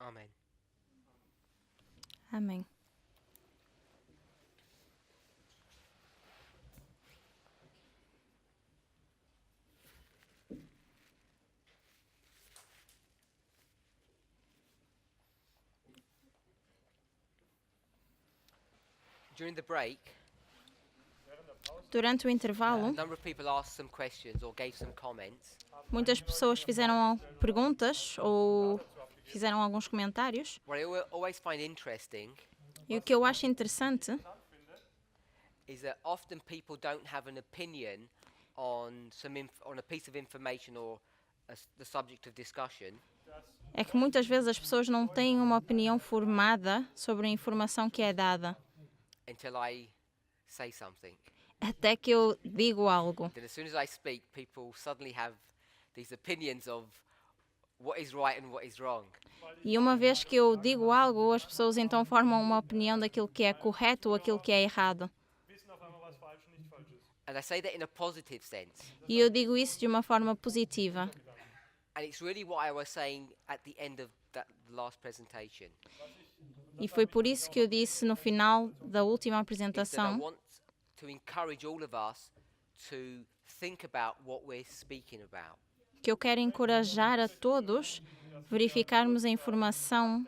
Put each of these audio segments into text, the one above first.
Amen. Amém. During the break, Durante o a intervalo, number of people asked some questions or gave some comments. muitas pessoas fizeram perguntas ou fizeram alguns comentários. What I always find interesting E o que eu acho interessante is that often people don't have an opinion on on a piece of information or the subject of discussion é que muitas vezes as pessoas não têm uma opinião formada sobre a informação que é dada, until I say something. até que eu digo algo. Then as soon as I speak, people suddenly have these opinions of what is right and what is wrong. E uma vez que eu digo algo, as pessoas então formam uma opinião daquilo que é correto ou aquilo que é errado. And I say that in a positive sense. E eu digo isso de uma forma positiva. And it's really what I was saying at the end of that last presentation. E foi por isso que eu disse no final da última Is that I apresentação want to encourage all of us to think about what we're speaking about. que eu quero encorajar a todos verificarmos a informação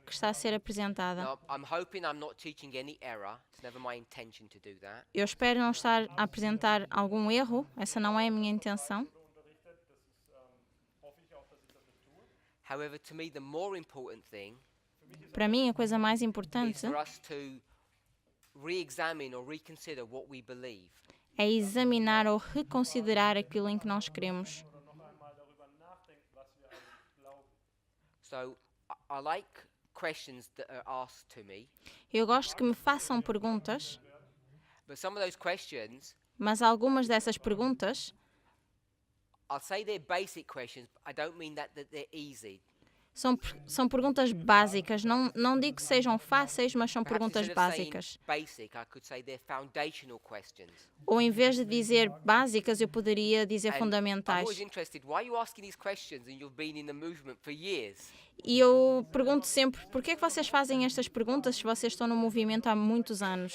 que está a ser apresentada. Now, I'm hoping I'm not teaching any error. It's never my intention to do that. Eu espero não estar a apresentar algum erro, essa não é a minha intenção. However, to me, the more important thing Para mim, a coisa mais is importante for us to re-examine or reconsider what we believe. é examinar ou reconsiderar aquilo em que nós cremos. So, I like questions that are asked to me, Eu gosto que me façam perguntas, but some of those questions, mas algumas dessas perguntas I'll say they're basic questions, but I don't mean that they're easy. são perguntas básicas. Não digo que sejam fáceis, mas são Perhaps perguntas instead of saying básicas. basic, I could say they're foundational questions. Ou em vez de dizer básicas, eu poderia dizer And I'm fundamentais. always interested, why are you asking these questions and you've been in the movement for years? E eu pergunto sempre, por que é que vocês fazem estas perguntas se vocês estão no movimento há muitos anos?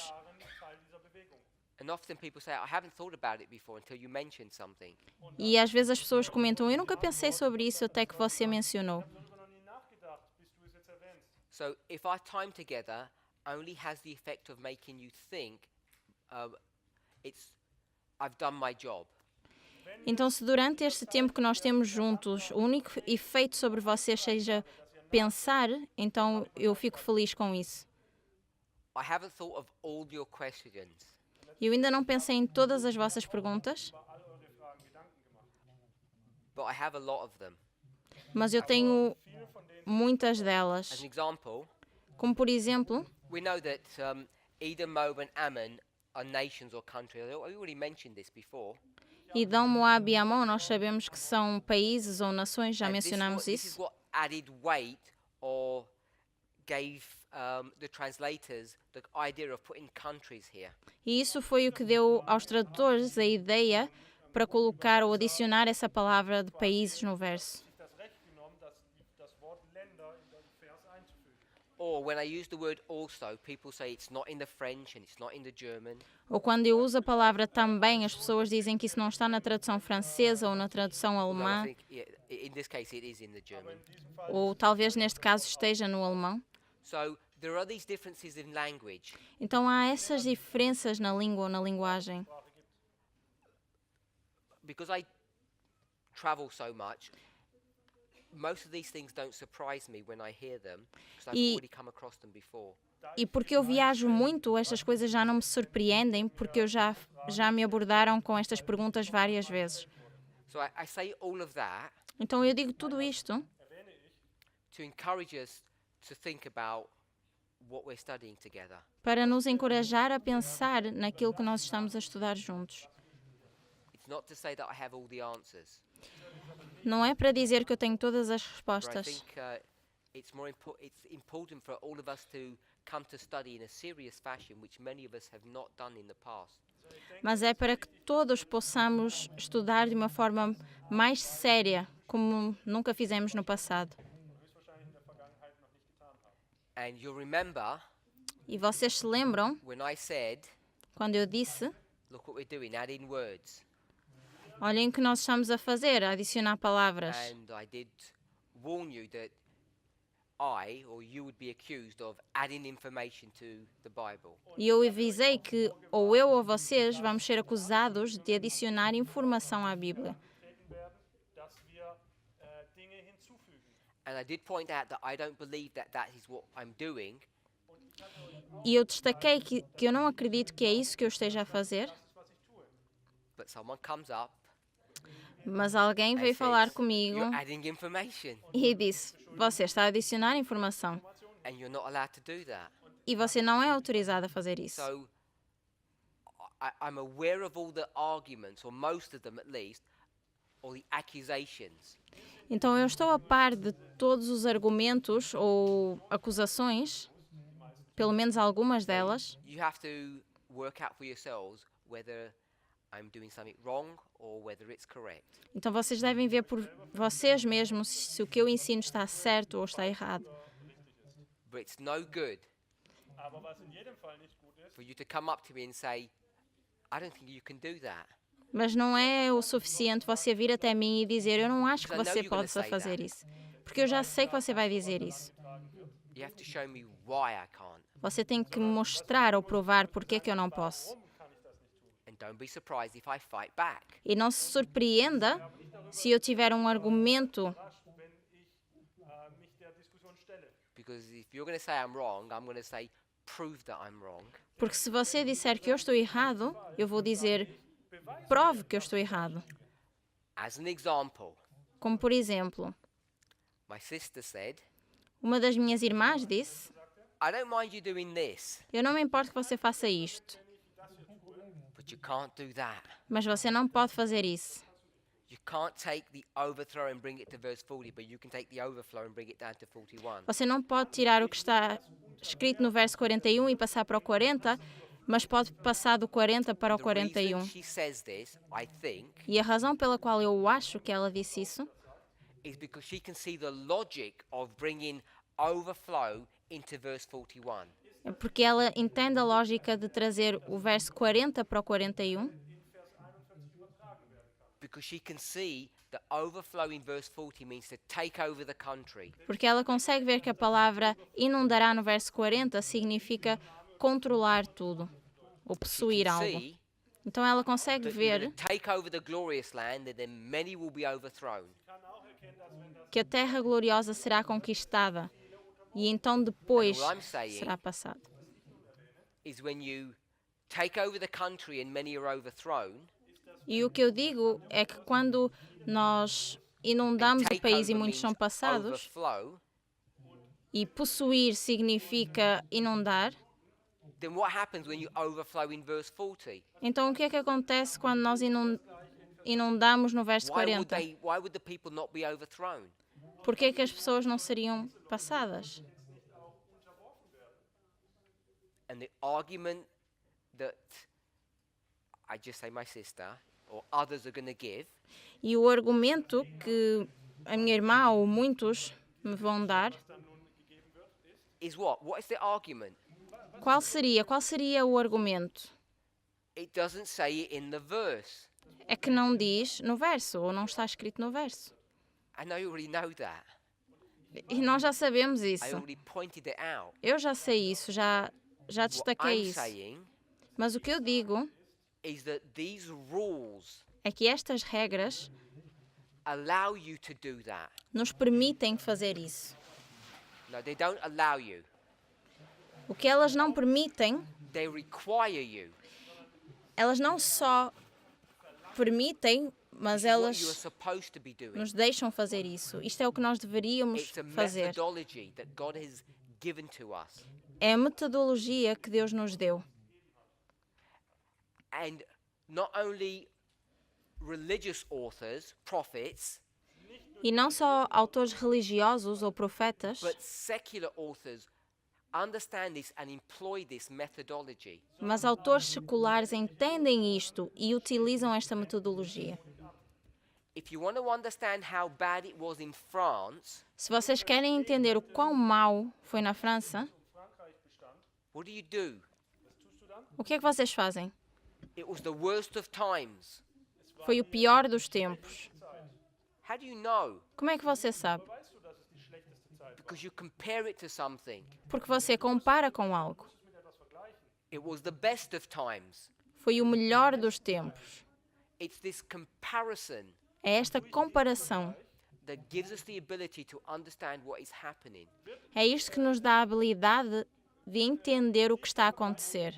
And often people say, I haven't thought about it before until you mentioned something. E às vezes as pessoas comentam, eu nunca pensei sobre isso até que você mencionou. So if our time together only has the effect of making you think, I've done my job. Então, se durante este tempo que nós temos juntos, o único efeito sobre vocês seja pensar, então eu fico feliz com isso. I haven't thought of all your questions. Eu ainda não pensei em todas as vossas perguntas, But I have a lot of them. mas eu tenho muitas As delas. an example, Como, por exemplo, we know that Edom, Moab, and Ammon are nations or countries. I already mentioned this before. Edom, Moab e Amon, nós sabemos que são países ou nações, já And mencionamos this is isso. what added weight or gave the translators the idea of putting countries here. E isso foi o que deu aos tradutores a ideia para colocar ou adicionar essa palavra de países no verso. Or when I use the word also, people say it's not in the French and it's not in the German. Ou quando eu uso a palavra também, as pessoas dizem que isso não está na tradução francesa ou na tradução Although I alemã, think in this case it is in the German. ou talvez neste caso esteja no alemão. So there are these differences in language. Então há essas diferenças na língua ou na linguagem. Because I travel so much, most of these things don't surprise me when I hear them because I've E- already come across them before. E porque eu viajo muito, estas coisas já não me surpreendem, porque já me abordaram com estas perguntas várias vezes. So I say all of that Então eu digo tudo isto to encourage us to think about what we're studying together. para nos encorajar a pensar naquilo que nós estamos a estudar juntos. It's not to say that I have all the answers, Não é para dizer que eu tenho todas as but I respostas, think it's important for all of us to come to study in a serious fashion, which many of us have not done in the past. mas é para que todos possamos estudar de uma forma mais séria, como nunca fizemos no passado. And you'll remember E vocês se lembram when I said, quando eu disse: look what we're doing, add in words. olhem o que nós estamos a fazer, a adicionar palavras. And I did warn you that I or you would be accused of adding information to the Bible. E eu avisei que ou eu ou vocês vamos ser acusados de adicionar informação à Bíblia. treten werden, dass wir Dinge hinzufügen. And I did point out that I don't believe that that is what I'm doing, E eu destaquei que eu não acredito que é isso que eu esteja a fazer, Das ist, was ich tue. but someone comes up mas alguém and veio falar says, comigo you're adding information e disse: você está a adicionar informação and you're not allowed to do that. e você não é autorizado a fazer isso. So I'm aware of all the arguments, or most of them at least, or the accusations. Então eu estou a par de todos os argumentos ou acusações, pelo menos algumas delas, You have to work out for yourselves whether I'm doing something wrong or whether it's correct. então vocês devem ver por vocês mesmos se o que eu ensino está certo ou está errado. But it's no good Aber was in jedem Fall nicht gut ist, for you to come up to me and say, I don't think you can do that. Mas não é o suficiente você vir até mim e dizer: eu não acho que Because I know você you're gonna possa say fazer that. isso. Porque eu já sei que você vai dizer isso. You have to show me why I can't. Você tem que mostrar ou provar porque é que eu não posso. And don't be surprised if I fight back. E não se surpreenda se eu tiver um argumento, wenn ich mich der Diskussion stelle. Because if you're going to say I'm wrong, I'm going to say, prove that I'm wrong. porque se você disser que eu estou errado, eu vou dizer: prove que eu estou errado. As an example, Como por exemplo, my sister said, uma das minhas irmãs disse: I don't mind you doing this, eu não me importo que você faça isto, but you can't do that. mas você não pode fazer isso. You can't take the overthrow and bring it to verse 40, but you can take the overflow and bring it down to 41. Você não pode tirar o que está escrito no verso 41 e passar para o 40, mas pode passar do 40 para o The 41. reason she says this, I think, E a razão pela qual eu acho que ela disse isso is because she can see the logic of bringing overflow into verse 41. é porque ela entende a lógica de trazer o verso 40 para o 41, Because she can see that overflow in verse 40 means to take over the country. porque ela consegue ver que a palavra inundará no verso 40 significa controlar tudo, ou possuir Can algo. see Então ela consegue that you're ver going to take over the glorious land and then many will be overthrown. que a terra gloriosa será conquistada e então depois And what I'm saying- será passada. Is when you take over the country and many are overthrown, E o que eu digo é que quando nós inundamos o take país e over muitos são means passados, overflow, e possuir significa inundar, then what happens when you overflow in verse 40? então o que é que acontece quando nós inundamos no verso Why would 40? why would the people not be overthrown? Por que é que as pessoas não seriam passadas? And the argument that I just say my sister or others are going to give E o argumento que a minha irmã ou muitos me vão dar, is what? What is the argument? qual seria? Qual seria o argumento? It doesn't say it in the verse. É que não diz no verso, ou não está escrito no verso. I know you already know that. E nós já sabemos I isso. already pointed it out. Eu já sei isso, já What destaquei I'm isso. saying Mas o que eu digo is that these rules é que estas regras allow you to do that. nos permitem fazer isso. No, they don't allow you. O que elas não permitem, They require you. elas não só permitem, mas This is what you are elas supposed to be doing. nos deixam fazer isso. Isto é o que nós deveríamos It's a fazer. methodology that God has given to us. É a metodologia que Deus nos deu. And not only religious authors, prophets, E não só autores religiosos ou profetas, but secular authors understand this and employ this methodology. mas autores seculares entendem isto e utilizam esta metodologia. if you want to understand how bad it was in France, Se vocês querem entender o quão mau foi na França, Frankreich bestand, what do you do? was tust du dann? o que é que vocês fazem? It was the worst of times. Foi o pior dos tempos. How do you know? Como é que você sabe? Weißt du, dass es die schlechteste Zeit war? Because you compare it to something. Porque você compara com algo. Mit etwas vergleichen. It was the best of times. Foi o melhor dos tempos. It's this comparison É esta comparação. that gives us the ability to understand what is happening. É isto que nos dá a habilidade de entender o que está a acontecer.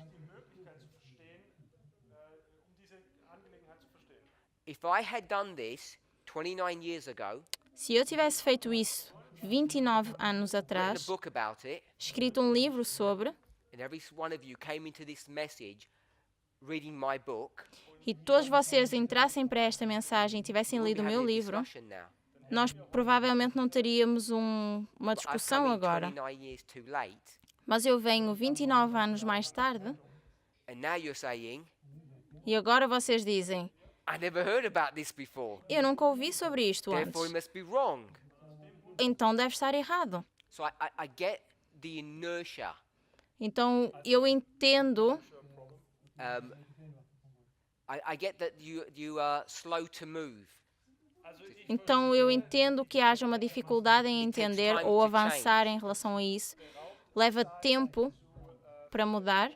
Diese Angelegenheit zu verstehen. If I had done this 29 years ago, Se eu tivesse feito isso 29 anos written a atrás, book about it, escrito um livro sobre, and every one of you came into this message reading my book, e todos vocês entrassem para esta mensagem e tivessem we'd be lido o having meu a livro, discussion now. nós provavelmente não teríamos uma But I've discussão come in agora. 29 years too late, Mas eu venho 29 anos mais tarde and now you're saying, e agora vocês dizem: I never heard about this before. eu nunca ouvi sobre isto Therefore, it antes. must be wrong. Então deve estar errado. So I get the inertia. Então eu entendo, Um, I get that you are slow to move. Also ich então eu entendo que haja uma dificuldade em It takes entender time ou to avançar em relação a isso. Leva tempo para mudar,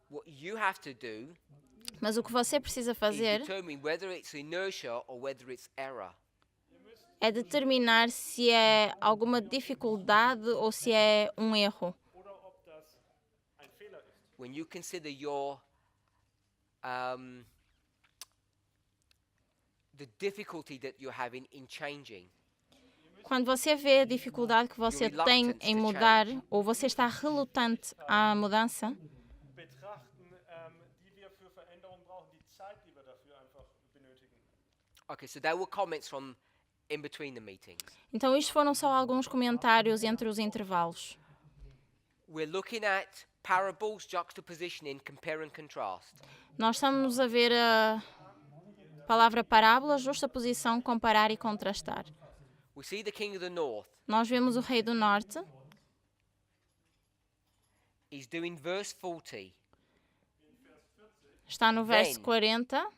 What you have to do mas o que você precisa is fazer determine whether it's inertia or whether it's error. é determinar se é alguma dificuldade ou se é um erro. oder ob das ein Fehler ist. When you consider your the difficulty that you're having in changing, Quando você vê a dificuldade que você tem em mudar ou você está relutante à mudança, Betrachten, die wir für Veränderung brauchen, die Zeit, die wir dafür einfach benötigen. okay, so there were comments from in between the meetings. então isto foram só alguns comentários entre os intervalos. We're looking at parables, juxtapositioning, compare and contrast. Nós estamos a ver a palavra parábola, justaposição, comparar e contrastar. We see the king of the north. Nós vemos o rei do norte, He's doing verse 40. está no verso Then. 40,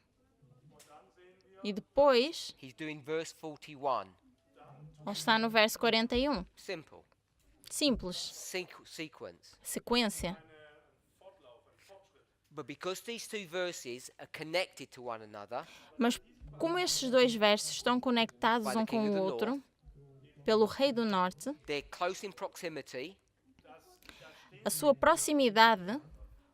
e depois He's doing verse 41. ele está no verso 41. Simple. Simples, Sequence. sequência. But because these two verses are connected to one another, Mas como estes dois versos estão conectados By the um king com of o the outro, pelo rei do norte, they're close in proximity. a sua proximidade,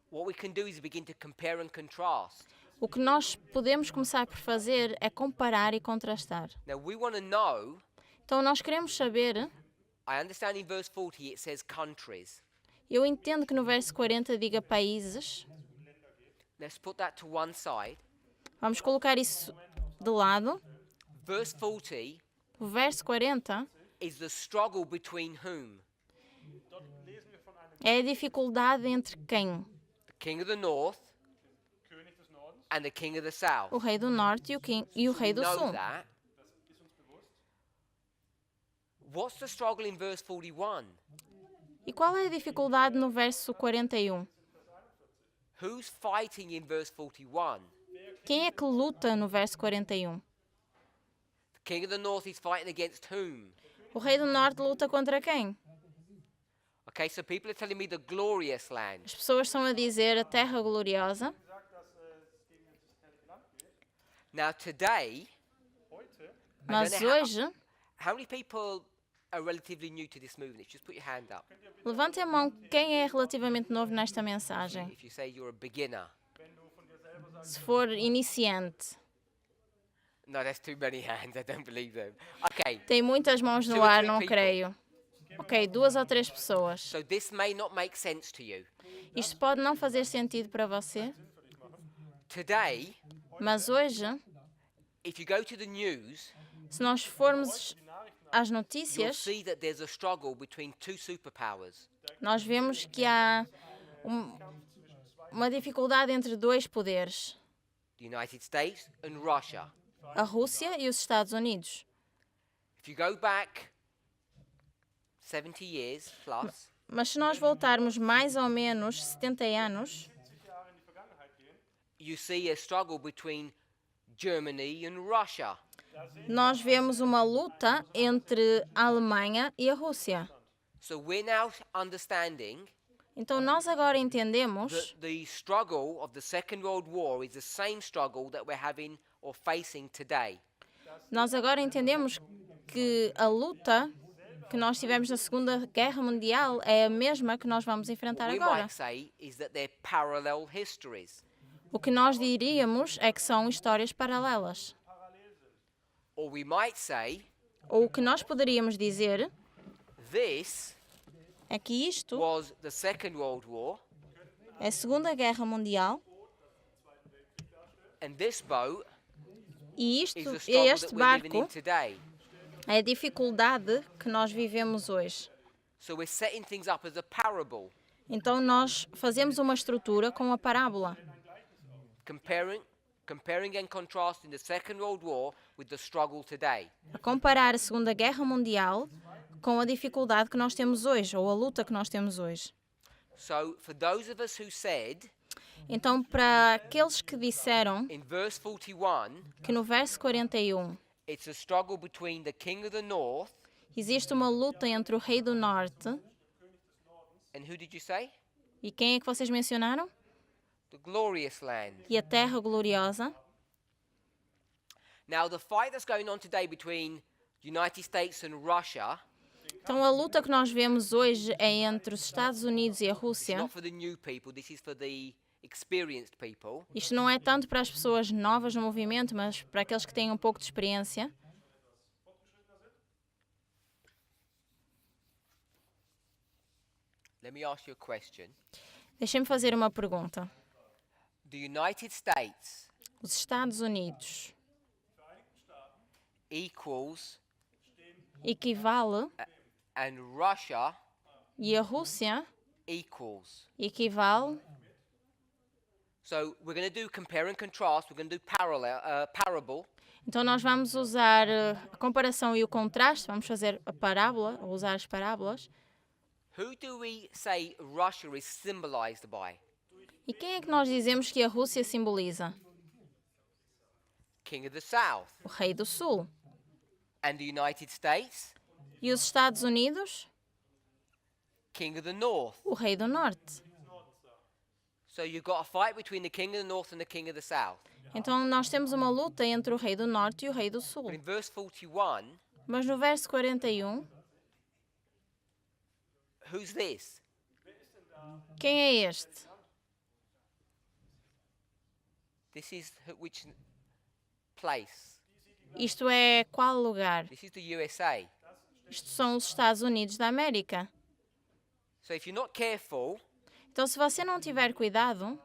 What we can do is begin to compare and contrast. o que nós podemos começar por fazer é comparar e contrastar. Now we want to know, Então nós queremos saber, I understand in verse 40 it says countries. eu entendo que no verso 40 diga países, Let's put that to one side. vamos colocar isso de lado. Verse 40 O verso 40 is the struggle between whom? Dort lesen wir von einem é a dificuldade entre quem? The king of the north König des Nordens. and the king of the south. O rei do norte e o rei do Know sul. that. Das ist uns bewusst. What's the struggle in verse 41? E qual é a dificuldade no verso 41? Who's fighting in verse 41? Quem é que luta no verso 41? The king of the north is fighting against whom? O rei do norte luta contra quem? Okay, so people are telling me the glorious land. As pessoas estão a dizer a terra gloriosa. Sagt, dass es gegen das herrliche Land geht. Now today, Heute Mas know how- hoje, how many people are relatively new to this movement? Just put your hand up. levante a mão quem é relativamente novo nesta mensagem. If you say you're a beginner. wenn du von dir selber sagst, Se for iniciante. No, that's too many hands. I don't believe them. Okay, Tem muitas mãos Two no or ar, three não people. creio. Ok, 2 ou 3 pessoas. so this may not make sense to you. Isto pode não fazer sentido para você, Today, mas hoje, if you go to the news, se nós formos às you'll notícias, see that there's a struggle between two superpowers. nós vemos que há uma dificuldade entre dois poderes, The United States and Russia. a Rússia e os Estados Unidos. If you go back 70 years plus, Mas se nós voltarmos mais ou menos 70 anos, 70 Jahre in die Vergangenheit gehen, you see a struggle between Germany and Russia. nós vemos uma luta entre a Alemanha e a Rússia. So we're now understanding Então nós agora entendemos that the struggle of the Second World War is the same struggle that we're having or facing today. que a luta que nós tivemos na Segunda Guerra Mundial é a mesma que nós vamos enfrentar What we agora. might say is that they're parallel histories. O que nós diríamos é que são histórias paralelas. Or we might say Ou o que nós poderíamos dizer this é que isto was the Second World War é a Segunda Guerra Mundial and this boat e is the é struggle este that we're living in barco today. é a dificuldade que nós vivemos hoje. So we're setting things up as a parable, Então nós fazemos uma estrutura com a parábola, comparing and contrasting the Second World War with the struggle today. a comparar a Segunda Guerra Mundial com a dificuldade que nós temos hoje, ou a luta que nós temos hoje. So for those of us who said Então, para aqueles que disseram in verse 41, que no verso 41 it's a struggle between the king of the north existe uma luta entre o rei do norte, and who did you say? e quem é que vocês mencionaram? The glorious land. E a terra gloriosa. Now the fight that's going on today between the United States and Russia Então, a luta que nós vemos hoje é entre os Estados Unidos e a is Rússia. not for the new people, this is for the experienced people. Isto não é tanto para as pessoas novas no movimento, mas para aqueles que têm um pouco de experiência. Let me ask you a question. Deixem-me fazer uma pergunta. The United States Os Estados Unidos equals equivale and Russia e a Rússia equals. equivale. So we're going to do compare and contrast. We're going to do parable. Então nós vamos usar a comparação e o contraste, vamos fazer a parábola, ou usar as parábolas. Who do we say Russia is symbolized by? E quem é que nós dizemos que a Rússia simboliza? King of the South. O rei do Sul. And the United States? E os Estados Unidos? King of the North. O rei do Norte. So you've got a fight between the King of the North and the King of the South. Então nós temos uma luta entre o rei do Norte e o rei do Sul. But in verse 41, Mas no verso 41, who's this? quem é este? This is which place? Isto é qual lugar? This is the USA. Isto são os Estados Unidos da América. So if you're not careful, Então se você não tiver cuidado,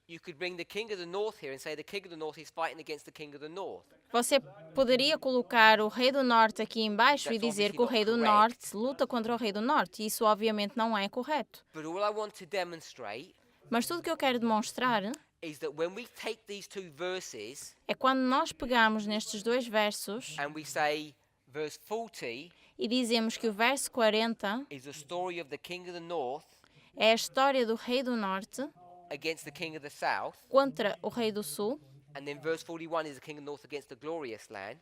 you could bring the King of the North here and say the King of the North is fighting against the King of the North. você poderia colocar o rei do Norte aqui embaixo e dizer que o rei do Norte luta contra o rei do Norte. Isso obviamente não é correto. But all I want to demonstrate Mas tudo que eu quero demonstrar is that when we take these two verses é quando nós pegamos nestes dois versos and we say verse 40 e dizemos que o verso 40 is the story of the King of the North é a história do rei do Norte against the King of the South, contra o rei do Sul, and then verse 41 is the King of the North against the glorious land,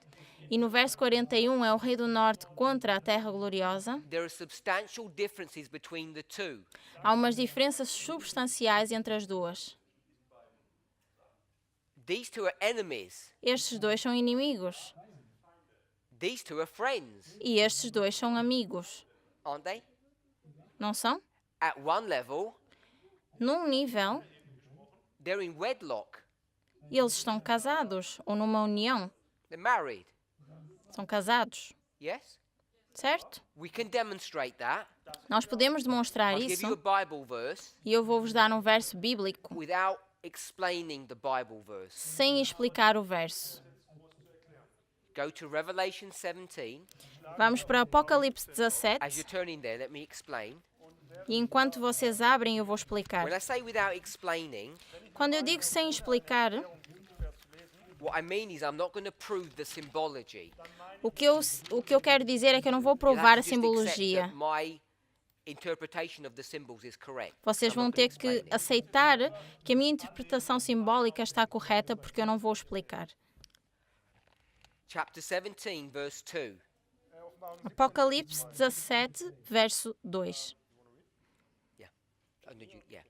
e no verso 41 é o rei do Norte contra a terra gloriosa, there are substantial differences between the two. há umas diferenças substanciais entre as duas. These two are enemies. Estes dois são inimigos These two are friends, e estes dois são amigos, aren't they? não são? At one level, Num nível, they're in wedlock. eles estão casados ou numa união. They're married. São casados, Yes? certo? We can demonstrate that. Nós podemos demonstrar I'll give you isso a Bible verse e eu vou-vos dar um verso bíblico without explaining the Bible verse. sem explicar o verso. Go to Revelation 17. Vamos para Apocalipse As 17 you're turning there, let me explain. e enquanto vocês abrem eu vou explicar. When I say without explaining, Quando eu digo sem explicar, What I mean is I'm not going to prove the symbology. O que eu quero dizer é que eu não vou You'll have provar to a just accept simbologia. that my interpretation of the symbols is correct. Vocês I'm vão not gonna ter que explain it. aceitar que a minha interpretação simbólica está correta porque eu não vou explicar. Chapter 17, verse 2. Offenbarung 17, Apocalipse 17, verso 2. Oh, no, yeah.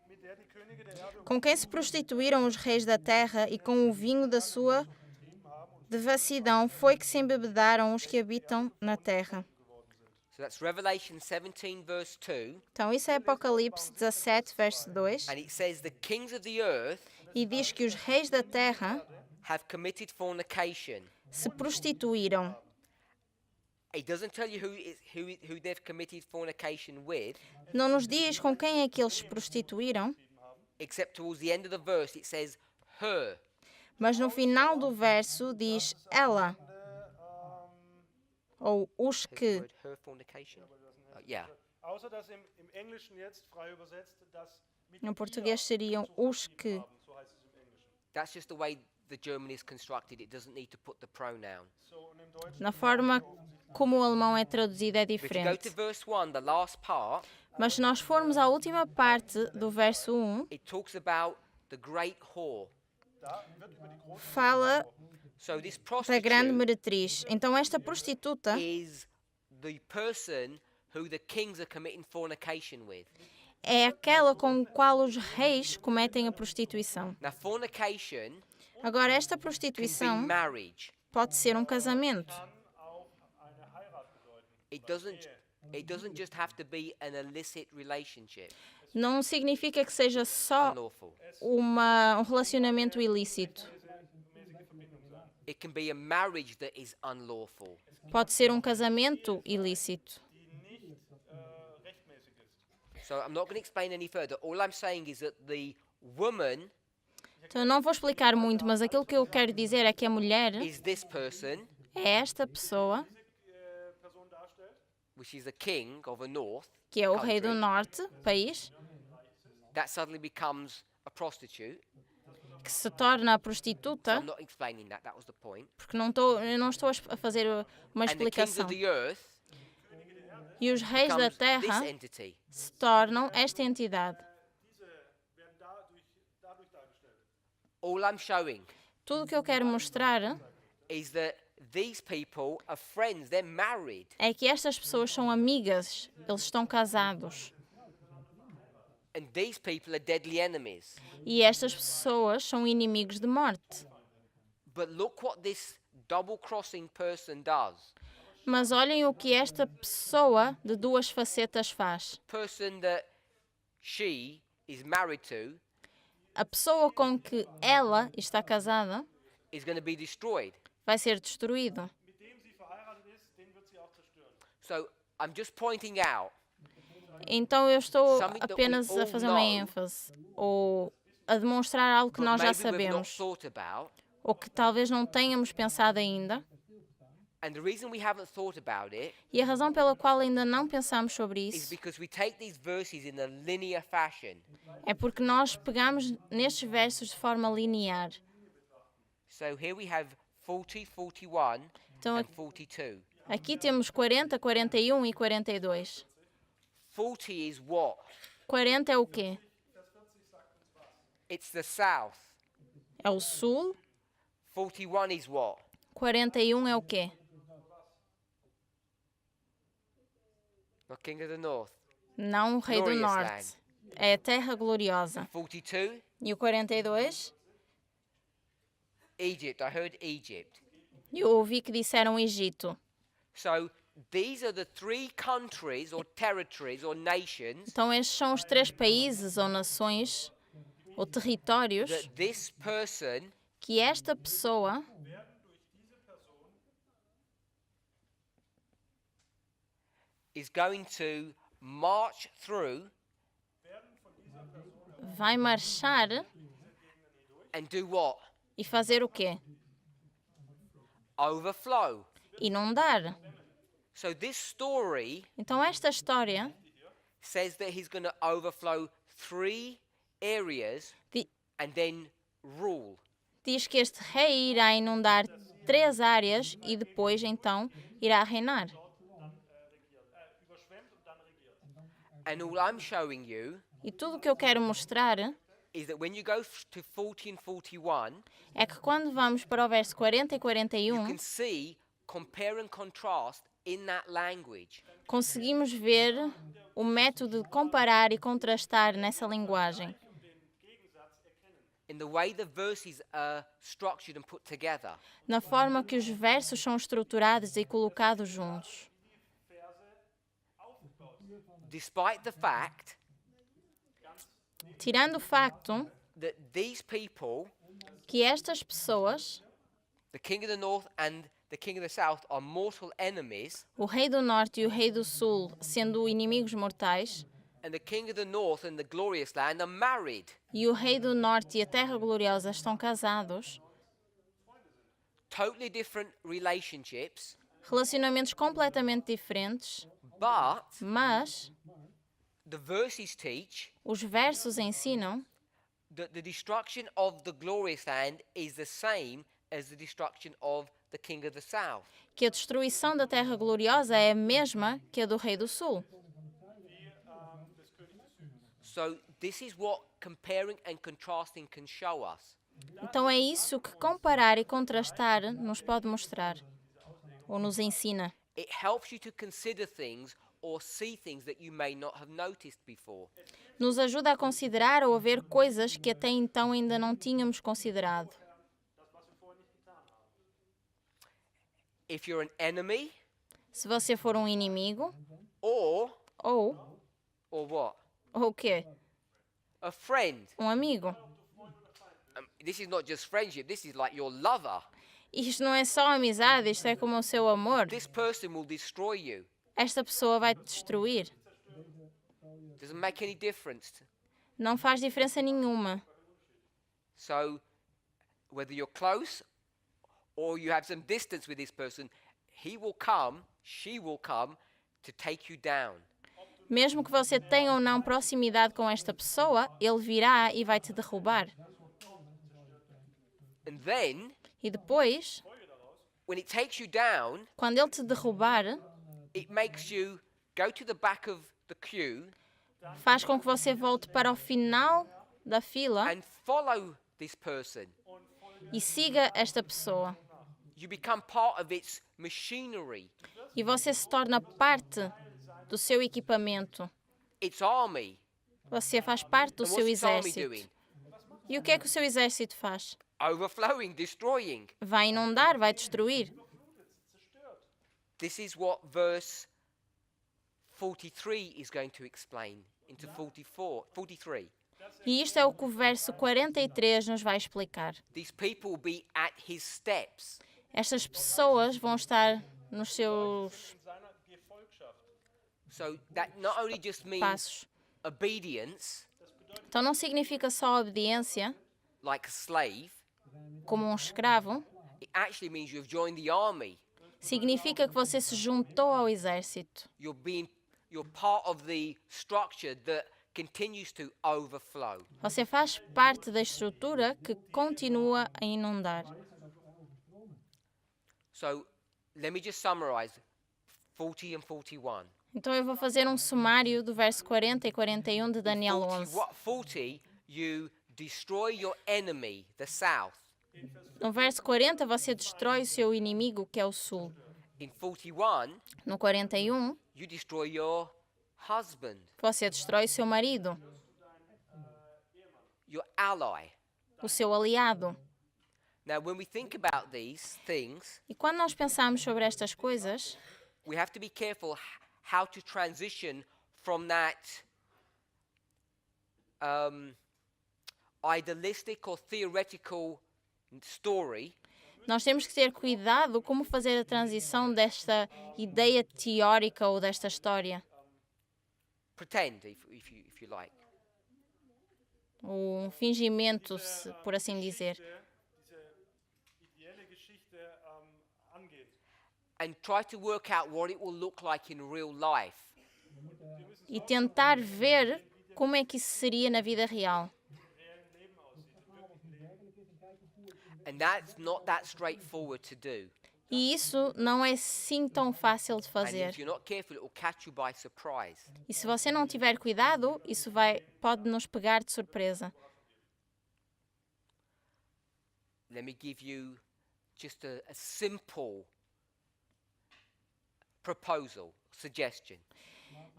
mit der die Könige der Erde Com quem se prostituíram os reis da terra e com o vinho da sua devassidão foi que se embebedaram os que habitam na terra. So that's Revelation 17, verse 2. Então isso é Apocalipse 17, verso 2. And it says the kings of the earth E diz que os reis da terra have committed fornication. se prostituíram. It doesn't tell you who they've committed fornication with, Não nos diz com quem é que eles se prostituíram, except towards the end of the verse it says her. mas no final do verso diz ela, ou os What's the que. word? Her fornication? Yeah. außer dass im Englischen jetzt frei übersetzt, dass mit Em ihr português seriam os que. so heißt es im Englischen. That's just the way the German is constructed. It doesn't need to put the pronoun. So, und im Deutschen Na forma como o alemão é traduzido é If you go to diferente. verse 1, the last part, Mas se nós formos à última parte do verso 1, it talks about the great whore. da wird über die große fala So this da grande prostitute meretriz. Então esta prostituta is the person who the kings are committing fornication with. é aquela com a qual os reis cometem a prostituição. Now, fornication Agora, esta can be prostituição marriage. pode ser um casamento. kann auch eine Heirat bedeuten. It doesn't just have to be an illicit relationship, Não significa que seja só unlawful. um relacionamento ilícito. It can be a marriage that is unlawful. Pode ser um casamento ilícito. die nicht rechtmäßig ist. So I'm not going to explain any further. All I'm saying is that the woman Então, eu não vou explicar muito, mas aquilo que eu quero dizer é que a mulher is this person, é esta pessoa, Person darstellt, which is a king of a north, que é o rei do country, norte, país, that suddenly becomes a prostitute. que se torna a So prostituta, I'm not explaining that. That was the point. porque eu não estou a fazer uma And the kings explicação. of the earth E os reis da becomes this terra entity. se tornam esta entidade. diese werden dadurch dargestellt. All I'm showing Tudo o que eu quero mostrar is that these people are friends. They're married. é que estas pessoas são amigas, eles estão casados. And these people are deadly enemies. E estas pessoas são inimigos de morte. But look what this double-crossing person does. Mas olhem o que esta pessoa de duas facetas faz. Person that she is married to A pessoa com que ela está casada is going to be destroyed. vai ser destruído. Mit dem sie verheiratet ist, den wird sie auch zerstören. So I'm just pointing out Então eu estou Something that we apenas a all fazer uma know, ênfase ou a demonstrar algo que but nós já maybe we've not sabemos thought about. ou que talvez não tenhamos pensado ainda. And the reason we haven't thought about it E a razão pela qual ainda não pensamos sobre is isso because we take these verses in a linear fashion. é porque nós pegamos nestes versos de forma linear. So here we have 40, 41, Então and 42. aqui temos 40, 41 e 42. 40 is what? 40 é o quê? It's the south. É o sul. 41 is what? 41 é o quê? The king of the north. Não o rei do Glorious norte. land. É a terra gloriosa. 42, E o 42? Egypt. I heard Egypt. Eu ouvi que disseram Egito. So these are the three countries or territories or nations Então estes são os três países ou nações ou territórios that this person que esta pessoa is going to march through vai marchar and do what? e fazer o quê? Overflow. Inundar. So this story Então esta história says that he's going to overflow 3 areas di- and then rule. diz que este rei irá inundar 3 áreas e depois, então, irá reinar. Überschwemmt und dann regiert. And all I'm showing you E tudo o que eu quero mostrar is that when you go to 40 and 41, é que quando vamos para o verso 40 e you 41, can see compare and contrast in that language. conseguimos ver o método de comparar e contrastar nessa linguagem, In the way the verses are structured and put together. na forma que os versos são estruturados e colocados juntos. Despite the fact Tirando o facto that these people, que estas pessoas, the king of the north and the king of the south, are mortal enemies, o rei do norte e o rei do sul, sendo inimigos mortais, and the king of the north and the glorious land are married, e o rei do norte e a terra gloriosa estão casados, totally different relationships, relacionamentos completamente diferentes, but mas the verses teach os versos ensinam that the destruction of the glorious land is the same as the destruction of the king of the south. que a destruição da terra gloriosa é a mesma que a do rei do sul. So this is what comparing and contrasting can show us. Então é isso que comparar e contrastar nos pode mostrar, ou nos ensina. It helps you to consider things or see things that you may not have noticed before. Nos ajuda a considerar ou a ver coisas que até então ainda não tínhamos considerado. If you're an enemy Se você for um inimigo, or ou what? o quê? A friend. Um amigo. This is not just friendship, this is like your lover. Isto não é só amizade, isto é como o seu amor. This person will destroy you. Esta pessoa vai te destruir. Doesn't make any difference. Não faz diferença nenhuma. So whether you're close or you have some distance with this person, he will come, she will come to take you down. Mesmo que você tenha ou não proximidade com esta pessoa, ele virá e vai te derrubar. And then, E depois, when it takes you down, quando ele te derrubar, it makes you go to the back of the queue faz com que você volte para o final da fila and follow this person. e siga esta pessoa. You become part of its machinery, E você se torna parte do seu equipamento. its army. Você faz parte do And seu what's its army exército. doing? E o que é que o seu exército faz? Overflowing, destroying. Vai inundar, vai destruir. This is what verse 43 is going to explain into 43. E isto é o que o verso 43 nos vai explicar. These people will be at his steps. Estas pessoas vão estar nos seus In seiner Gefolgschaft. So that not only just means passos. obedience, Então não significa só obediência, like a slave, como um escravo. it actually means you have joined the army. Significa que você se juntou ao exército. You're part of the structure that continues to overflow. Você faz parte da estrutura que continua a inundar. So let me just summarize 40 and 41. Então eu vou fazer um sumário do verso 40 e 41 de Daniel 11. 40, you destroy your enemy, the south. No verso 40 você destrói o seu inimigo, que é o sul. In 41, No 41 you destroy your husband, você destrói o seu marido, your ally. o seu aliado. Now, when we think about these things, E quando nós pensamos sobre estas coisas, we have to be careful how to transition from that idealistic or theoretical story nós temos que ter cuidado como fazer a transição desta ideia teórica ou desta história. pretend, if you like, Um fingimento, por assim dizer. Diese ideelle Geschichte angehen. and try to work out what it will look like in real life. E tentar ver como é que isso seria na vida real. And that's not that straightforward to do. E isso não é assim tão fácil de And fazer. if you're not careful, it will catch you by surprise. E se você não tiver cuidado, isso pode nos pegar de surpresa. Let me give you just a simple proposal, suggestion.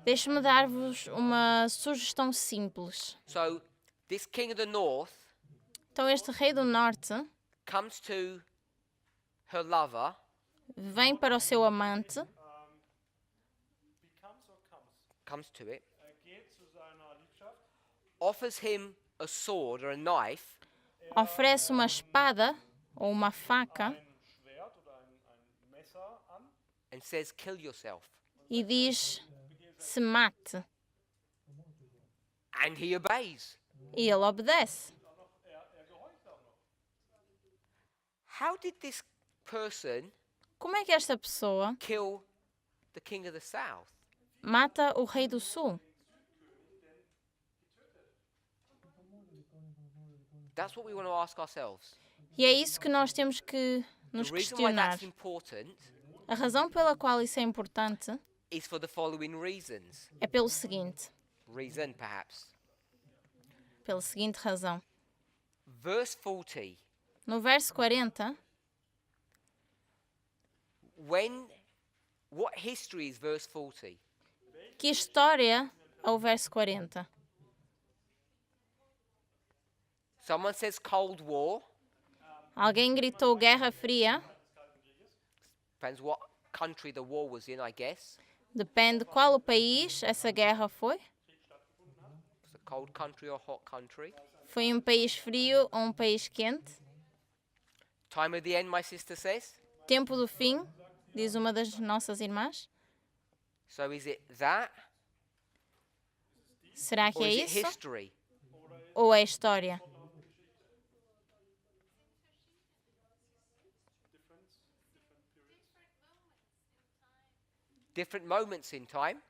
Deixe-me dar-vos uma sugestão simples. So, this king of the north Então, este rei do norte comes to her lover vem para o seu amante, Becomes or comes? comes to it, Geht zu seiner Liebschaft, offers him a sword or a knife, oferece uma espada ou uma faca ein Schwert oder ein Messer an and says, kill yourself. e diz: se mate. And he obeys. E ele obedece. gehorcht auch noch. How did this person Como é que esta pessoa kill the king of the south? mata o rei do sul? That's what we want to ask ourselves. E é isso que nós temos que nos The reason why questionar. that's important A razão pela qual isso é importante is for the following reasons. é pelo seguinte. Reason, perhaps. Pela seguinte razão. Verse 40. No verso 40, What history is verse 40? que história é o verso 40? Someone says Cold War. Alguém gritou Guerra Fria? Depends what country the war was in, I guess. Depende qual o país essa guerra foi. It's a cold country or hot country. Foi um país frio ou um país quente? Time of the end, my sister says. Tempo do fim, diz uma das nossas irmãs. So is it that Será que or é is it isso? history? Ou é história? Different moments in time.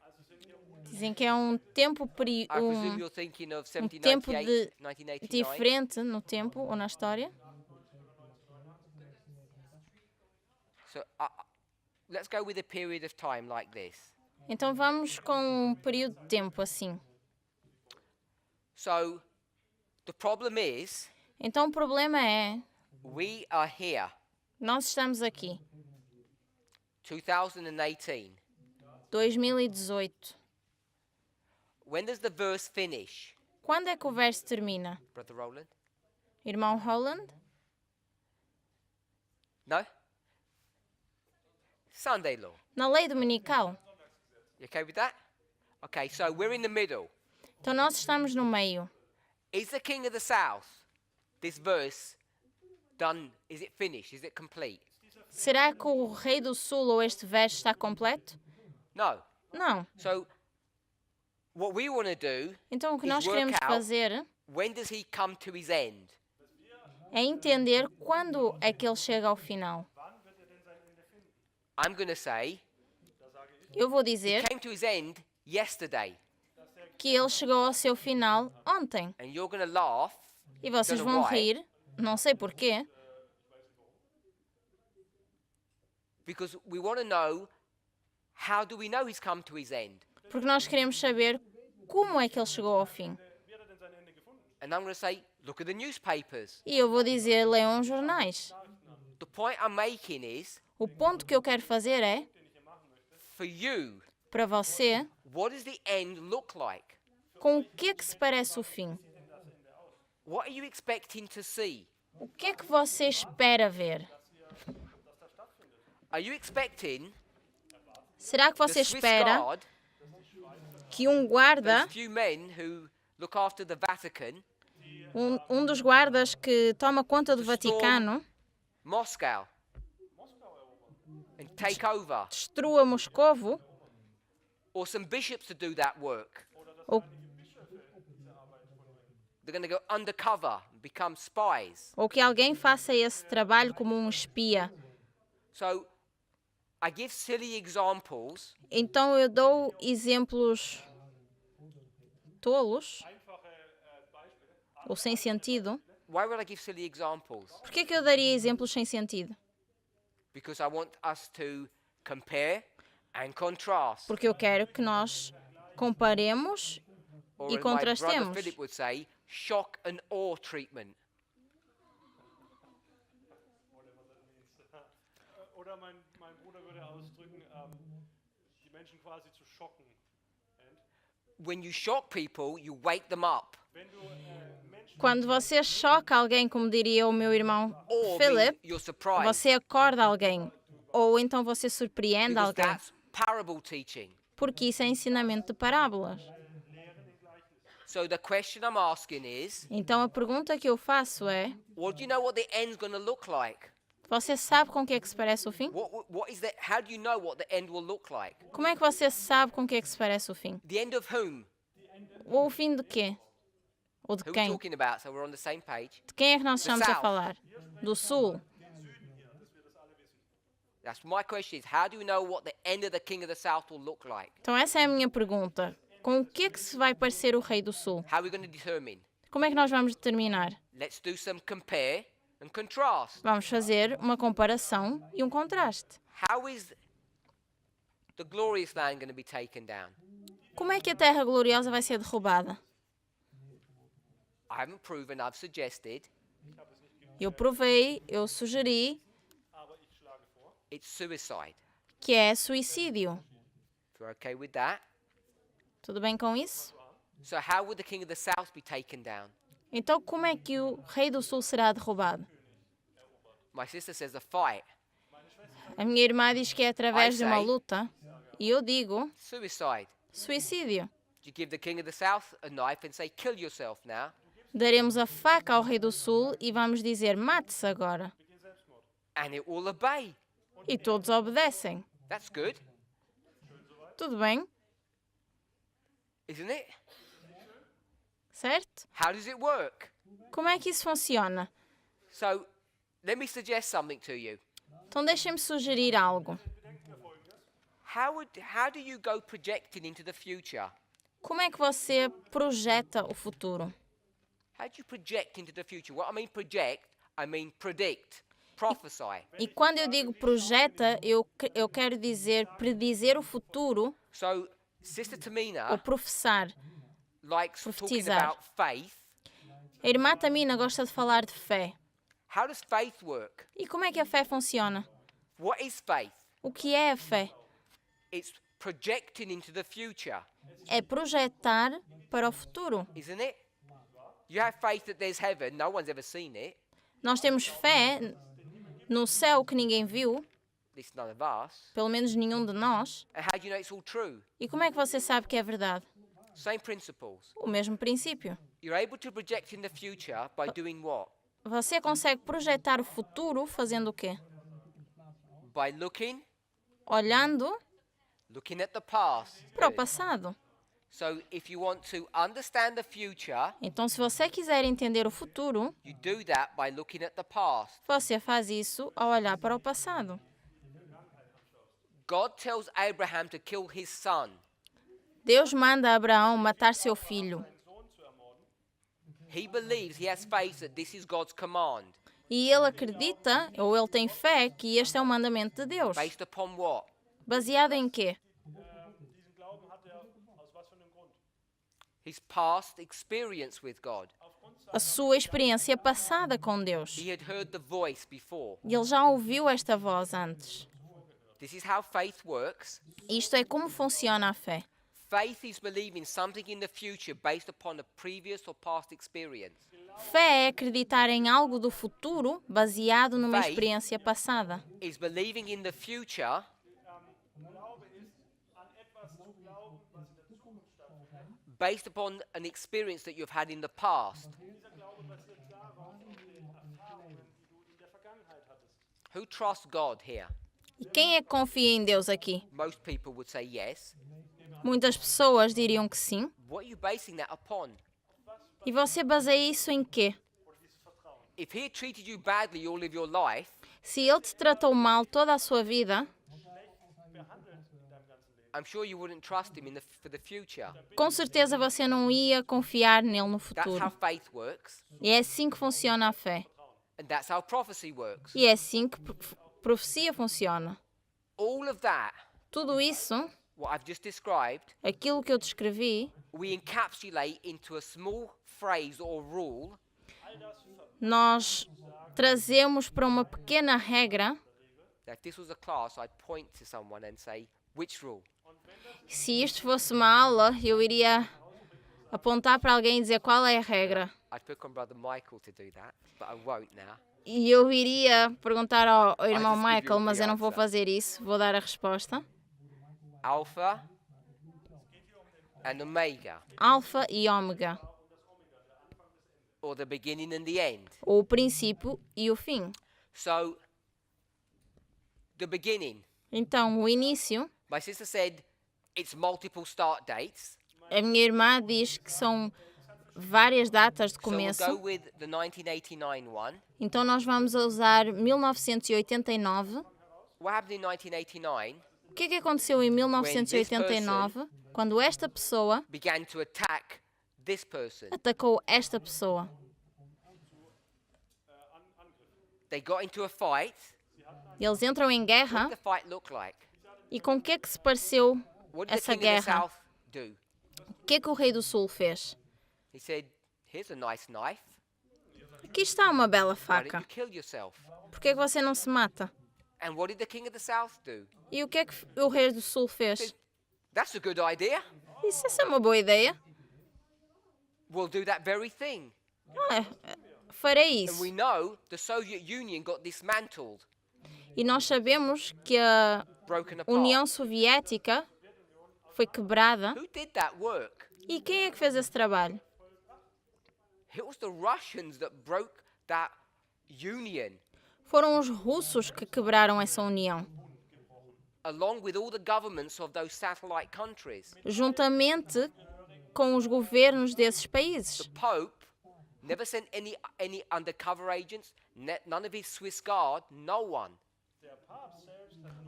Dizem que é um tempo I presume you're thinking of tempo 1798, de 1989. diferente no tempo ou na história. So let's go with a period of time like this. Então vamos com um período de tempo assim. So the problem is Então o problema é, we are here, nós estamos aqui, 2018. 2018. When does the verse finish, Quando é que o verso termina? Brother Roland? Irmão Holland? No? Sunday law. Na lei dominical. You okay with that? Okay, so we're in the middle. Então nós estamos no meio. Is the king of the south, this verse, done? Is it finished? Is it complete? Será que o rei do sul ou este verso está completo? No. Não. So what we want to do, Então o que is nós work queremos out fazer when does he come to his end? é entender quando é que ele chega ao final. I'm going to say Eu vou he dizer came to his end yesterday. que ele chegou ao seu final ontem. And you're going to laugh E vocês Don't know vão why. rir, não sei porquê, because we want to know, how do we know he's come to his end? porque nós queremos saber como é que ele chegou ao fim. And I'm going to say, look at the newspapers. E eu vou dizer, leiam os jornais. The point I'm making is, O ponto que eu quero fazer é, for you, para você, what does the end look like? com o que é que se parece o fim? What are you expecting to see? O que é que você espera ver? Are you expecting Será que the você Swiss espera Guard, que um guarda, those few men who look after the Vatican, um dos guardas que toma conta do Vaticano, Moscow, and take over, destrua Moscovo, or some bishops to do that work? ou, They're going to go undercover, become spies. ou que alguém faça esse trabalho como um espia? So I give silly examples Então eu dou exemplos tolos ou sem sentido Why would I give silly examples? Por que eu daria exemplos sem sentido? Because I want us to compare and contrast. Porque eu quero que nós comparemos Or e as my brother contrastemos. Philip would say, shock and awe treatment. Oder mein Bruder würde ausdrücken, die Menschen quasi zu schocken. When you shock people, you wake them up. Wenn du Menschen Quando você choca alguém, como diria o meu irmão Or Philip, you're surprised. você acorda alguém. Ou então você surpreende Because alguém. that's parable teaching. Porque isso é ensinamento de parábolas. So the question I'm asking is, Então a pergunta que eu faço é: well, do you know what the end's going to look like? você sabe com o que é que se parece o fim? What is that? How do you know what the end will look like? Como é que você sabe com o que é que se parece o fim? The end of whom? Ou o fim de quê? Ou de Who are we quem? talking about? So we're on the same page. De quem é que nós The estamos a South. falar? Do Sul. That's my question is, how do you know what the end of the king of the south will look like? Então essa é a minha pergunta. Com o que é que se vai parecer o Rei do Sul? How are we going to determine? Como é que nós vamos determinar? Let's do some compare and contrast. Vamos fazer uma comparação e um contraste. How is the glorious land going to be taken down? Como é que a Terra Gloriosa vai ser derrubada? I haven't proven, I've suggested. Eu provei, eu sugeri It's suicide. que é suicídio. If you're okay with that. Tudo bem com isso? So how would the king of the south be taken down? Então como é que o Rei do Sul será derrubado? My sister says a fight. A minha irmã diz que é através de uma say- luta. E eu digo Suicide. suicídio. Do you give the king of the south a knife and say, kill yourself now? Daremos a faca ao Rei do Sul e vamos dizer mate-se agora. And it will obey. E todos obedecem. That's good, Tudo bem? isn't it? Certo? How does it work? Como é que isso funciona? So let me suggest something to you. Então deixem-me sugerir algo. How do you go projecting into the future? Como é que você projeta o futuro? How do you project into the future? What I mean project, I mean predict, prophesy. E quando eu digo projeta, eu quero dizer predizer o futuro So Sister ou Tamina professar. likes talking Profetizar. about faith. A irmã Tamina gosta de falar de fé. How does faith work? E como é que a fé funciona? What is faith? O que é a fé? It's projecting into the future, É projetar para o futuro. isn't it? You have faith that there's heaven. No one's ever seen it. Nós temos fé no céu que ninguém viu, At least none of us. pelo menos nenhum de nós. And how do you know it's all true? E como é que você sabe que é verdade? Same principles. O mesmo princípio. You're able to project in the future by doing what? Você consegue projetar o futuro fazendo o quê? By looking Olhando at the past. para o passado. So if you want to understand the future, Então, se você quiser entender o futuro, you do that by looking at the past. você faz isso ao olhar para o passado. God tells Abraham to kill his son. Deus manda Abraão matar seu filho. He believes, he has faith that this is God's command. E ele acredita, ou ele tem fé, que este é o mandamento de Deus. Based upon what? Baseado em quê? diesen Glauben hat aus was für einem Grund? His past experience with God. A sua experiência passada com Deus. He had heard the voice before. E ele já ouviu esta voz antes. This is how faith works. Isto é como funciona a fé. Faith is believing something in the future based upon a previous or past experience. Fé é acreditar em algo do futuro baseado numa Faith. experiência passada. Is believing in the future Glaube ist, an etwas zu glauben, was in der Zukunft stattfindet. based upon an experience that you've had in the past. Dieser Glaube basiert darauf, auf den Erfahrungen, die du in der Vergangenheit hattest. Who trusts God here? E quem é que confia em Deus aqui? Most people would say yes. Muitas pessoas diriam que sim. What are you basing that upon? E você baseia isso em quê? If he had treated you badly all of your life, Se ele te tratou mal toda a sua vida, Behandelt in deinem ganzen Leben, I'm sure you wouldn't trust him for the future. Com certeza você não ia confiar nele no That's how futuro. faith works, E é assim que funciona a fé. and that's how prophecy works. E é assim que profecia funciona. All of that, Tudo isso, what I've just described, aquilo que eu descrevi, we encapsulate into a small phrase or rule nós trazemos para uma pequena regra. that if this was a class, I'd point to someone and say, which rule? Se isto fosse uma aula, eu iria apontar para alguém e dizer qual é a regra. I'd pick on Brother Michael to do that, but I won't now. E eu iria perguntar ao irmão just give you Michael, mas the eu não vou answer. fazer isso. Vou dar a resposta. Alpha and Omega, Alfa e ômega. or the beginning and the end. Ou o princípio e o fim. So, the beginning. Então, o início, My sister said it's multiple start dates. a minha irmã diz que são várias datas de So we'll começo. go with the 1989 one. Então, nós vamos usar 1989. What happened in 1989 O que é que aconteceu em 1989 quando esta pessoa began to attack this person. atacou esta pessoa? They got into a fight. Eles entram em What guerra did the fight look like? e com o que é que se pareceu What did the essa king of the guerra? south do? O que é que o rei do sul fez? He said, here's a nice knife. Aqui está uma bela Why don't faca. you kill yourself? Por que é que você não se mata? And what did the king of the south do? E o que é que o rei do sul fez? That's a good idea. Essa é uma boa ideia. We'll do that very thing. Farei And isso. we know the Soviet Union got dismantled, E nós sabemos que a broken apart. União Soviética foi quebrada. Who did that work? E quem é que fez esse trabalho? It was the Russians that broke that union, Foram os russos que quebraram essa união, along with all the governments of those satellite countries. juntamente com os governos desses países. The Pope never sent any undercover agents, none of his Swiss Guard, no one.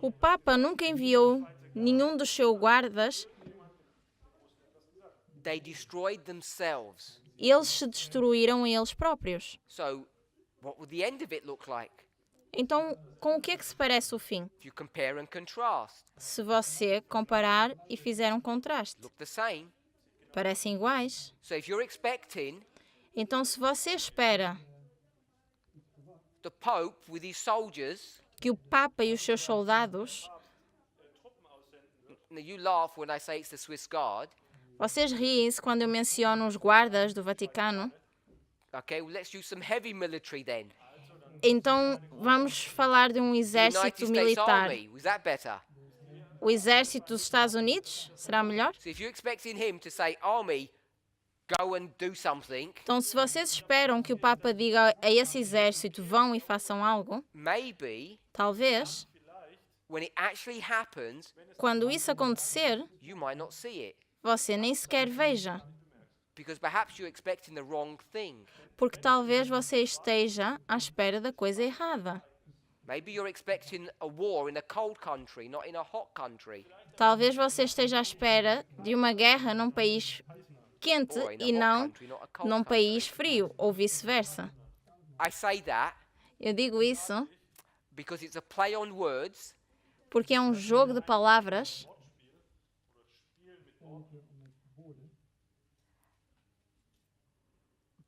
O Papa nunca enviou nenhum dos seus guardas. They destroyed themselves. Eles se destruíram a eles próprios. So, what would the end of it look like? Então, com o que é que se parece o fim? If you compare and contrast, Se você comparar e fizer um contraste, look the same. parecem iguais. So, if you're expecting Então, se você espera the Pope with his soldiers, que o Papa e os seus soldados, now you laugh when I say it's the Swiss Guard. vocês riem-se quando eu menciono os guardas do Vaticano, Okay, well, let's use some heavy military then. então vamos falar de um The United exército States militar. Army, was that better? O exército dos Estados Unidos será melhor? So, if you're expecting him to say, Army, go and do something, Então, se vocês esperam que o Papa diga a esse exército vão e façam algo, maybe talvez, when it actually happens, quando isso acontecer, you might not see it. você nem sequer veja, Because perhaps you're expecting the wrong thing. porque talvez você esteja à espera da coisa errada. Maybe you're expecting a war in a cold country, not in a hot country. Talvez você esteja à espera de uma guerra num país quente Or in e a hot não country, not a cold num country. país frio, ou vice-versa. I say that Eu digo isso because it's a play on words, porque é um jogo de palavras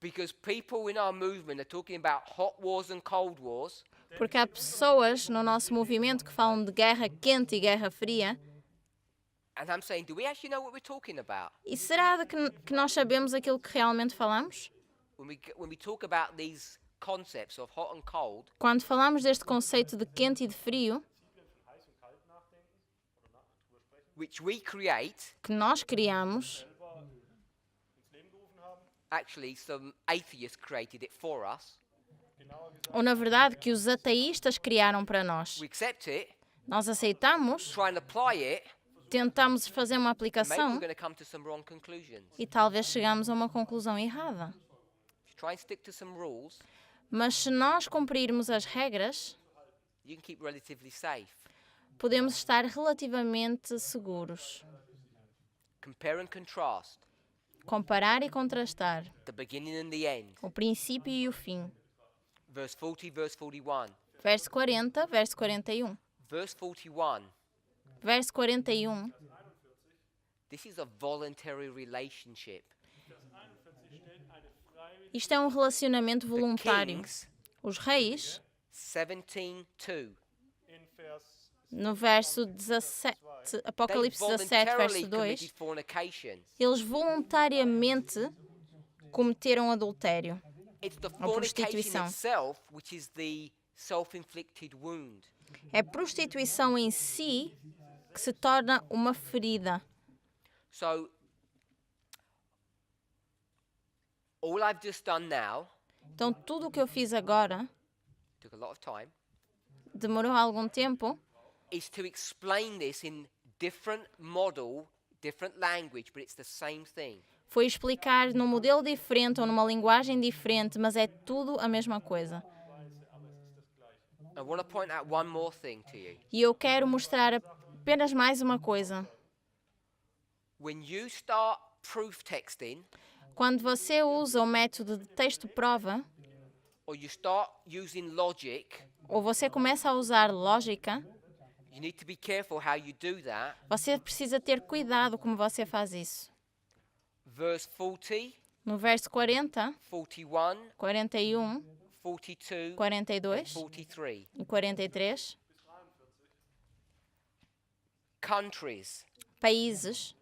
because people in our movement are talking about hot wars and cold wars, porque há pessoas no nosso movimento que falam de guerra quente e guerra fria. and I'm saying, do we actually know what we're talking about? E será de que nós sabemos aquilo que realmente falamos? When we talk about these concepts of hot and cold, Quando falamos deste conceito de quente e de frio, which we create, que nós criamos, actually some atheists created it for us. ou na verdade que os ateístas criaram para nós. We accept it, Nós aceitamos, try and apply it, tentamos fazer uma maybe we're aplicação going to come to some wrong conclusions. e talvez chegamos a uma conclusão errada. If you try and stick to some rules, Mas se nós cumprirmos as regras, you can keep relatively safe. podemos estar relativamente seguros. Compare and contrast Comparar e contrastar the beginning and the end. o princípio e o fim. Verse 40, verse 41. Verso 40, verso 41. Verse 41, Verso 41. this is a voluntary relationship. Isto é um relacionamento The voluntário. kings, Os reis, 17:2, in Vers no verso 17, they Apocalipse 17, voluntarily verso 2, committed fornication. eles voluntariamente cometeram adultério. It's the Ou fornication prostituição. itself which is the self-inflicted wound. É a prostituição em si que se torna uma ferida. So, all I've just done now Então, tudo o que eu fiz agora took a lot of time. demorou algum tempo, Is to explain this in different model, different language, but it's the same thing. foi explicar num modelo diferente ou numa linguagem diferente, mas é tudo a mesma coisa. I want to point out one more thing to you. E eu quero mostrar apenas mais uma coisa. When you start proof texting Quando você usa o método de texto-prova, or you start using logic, ou você começa a usar lógica, you need to be careful how you do that. você precisa ter cuidado como você faz isso. Verse 40, No verso 40, 41, 41, 42, 42 43. e 43, Countries, países,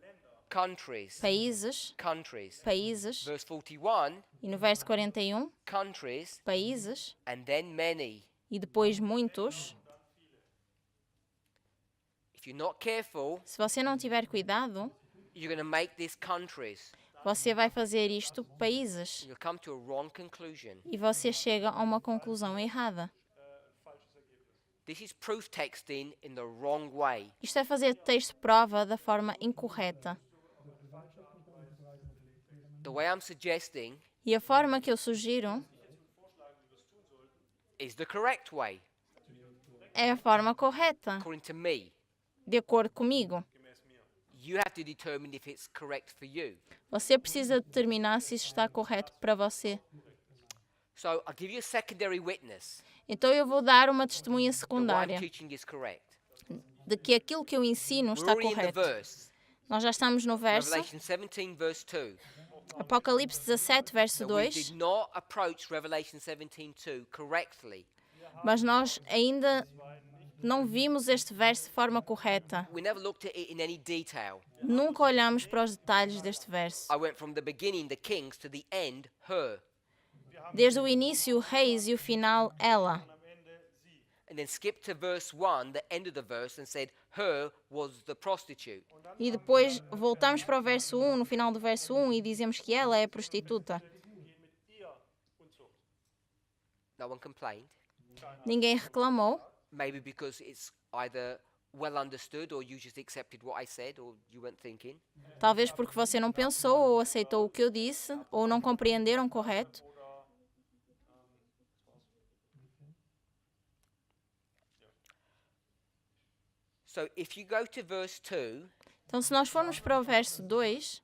countries, países, countries. países, Verse 41, e no verso 41, countries, países, and then many. e depois muitos. If you're not careful, Se você não tiver cuidado, you're going to make this countries. você vai fazer isto países You'll come to a wrong conclusion. e você chega a uma conclusão errada. This is proof texting in the wrong way. Isto é fazer texto-prova da forma incorreta. The way I'm suggesting E a forma que eu sugiro is the correct way, é a forma correta, according to me. de acordo comigo. You have to determine if it's correct for you. Você precisa determinar se isso está correto para você. So I'll give you a secondary witness Então eu vou dar uma testemunha that what I'm secundária teaching is correct. de que aquilo que eu ensino We're está already in the correto. verse. Nós já estamos no verso, Revelation 17, verse 2. Apocalipse 17, verso So we 2, did not approach Revelation 17:2 correctly. mas nós ainda não vimos este verso de forma correta. We never looked at it in any detail. Nunca olhamos para os detalhes deste verso. I went from the beginning, the kings, to the end, her. Desde o início, o reis, e o final, ela. And then skipped to verse 1, the end of the verse, and said, her was the prostitute. E depois voltamos para o verso 1, no final do verso 1, e dizemos que ela é prostituta. No one complained. Ninguém reclamou, Maybe because it's either well understood or you just accepted what I said or you weren't thinking. talvez porque você não pensou ou aceitou o que eu disse, ou não compreenderam correto. So if you go to verse 2, Então, se nós formos para o verso 2,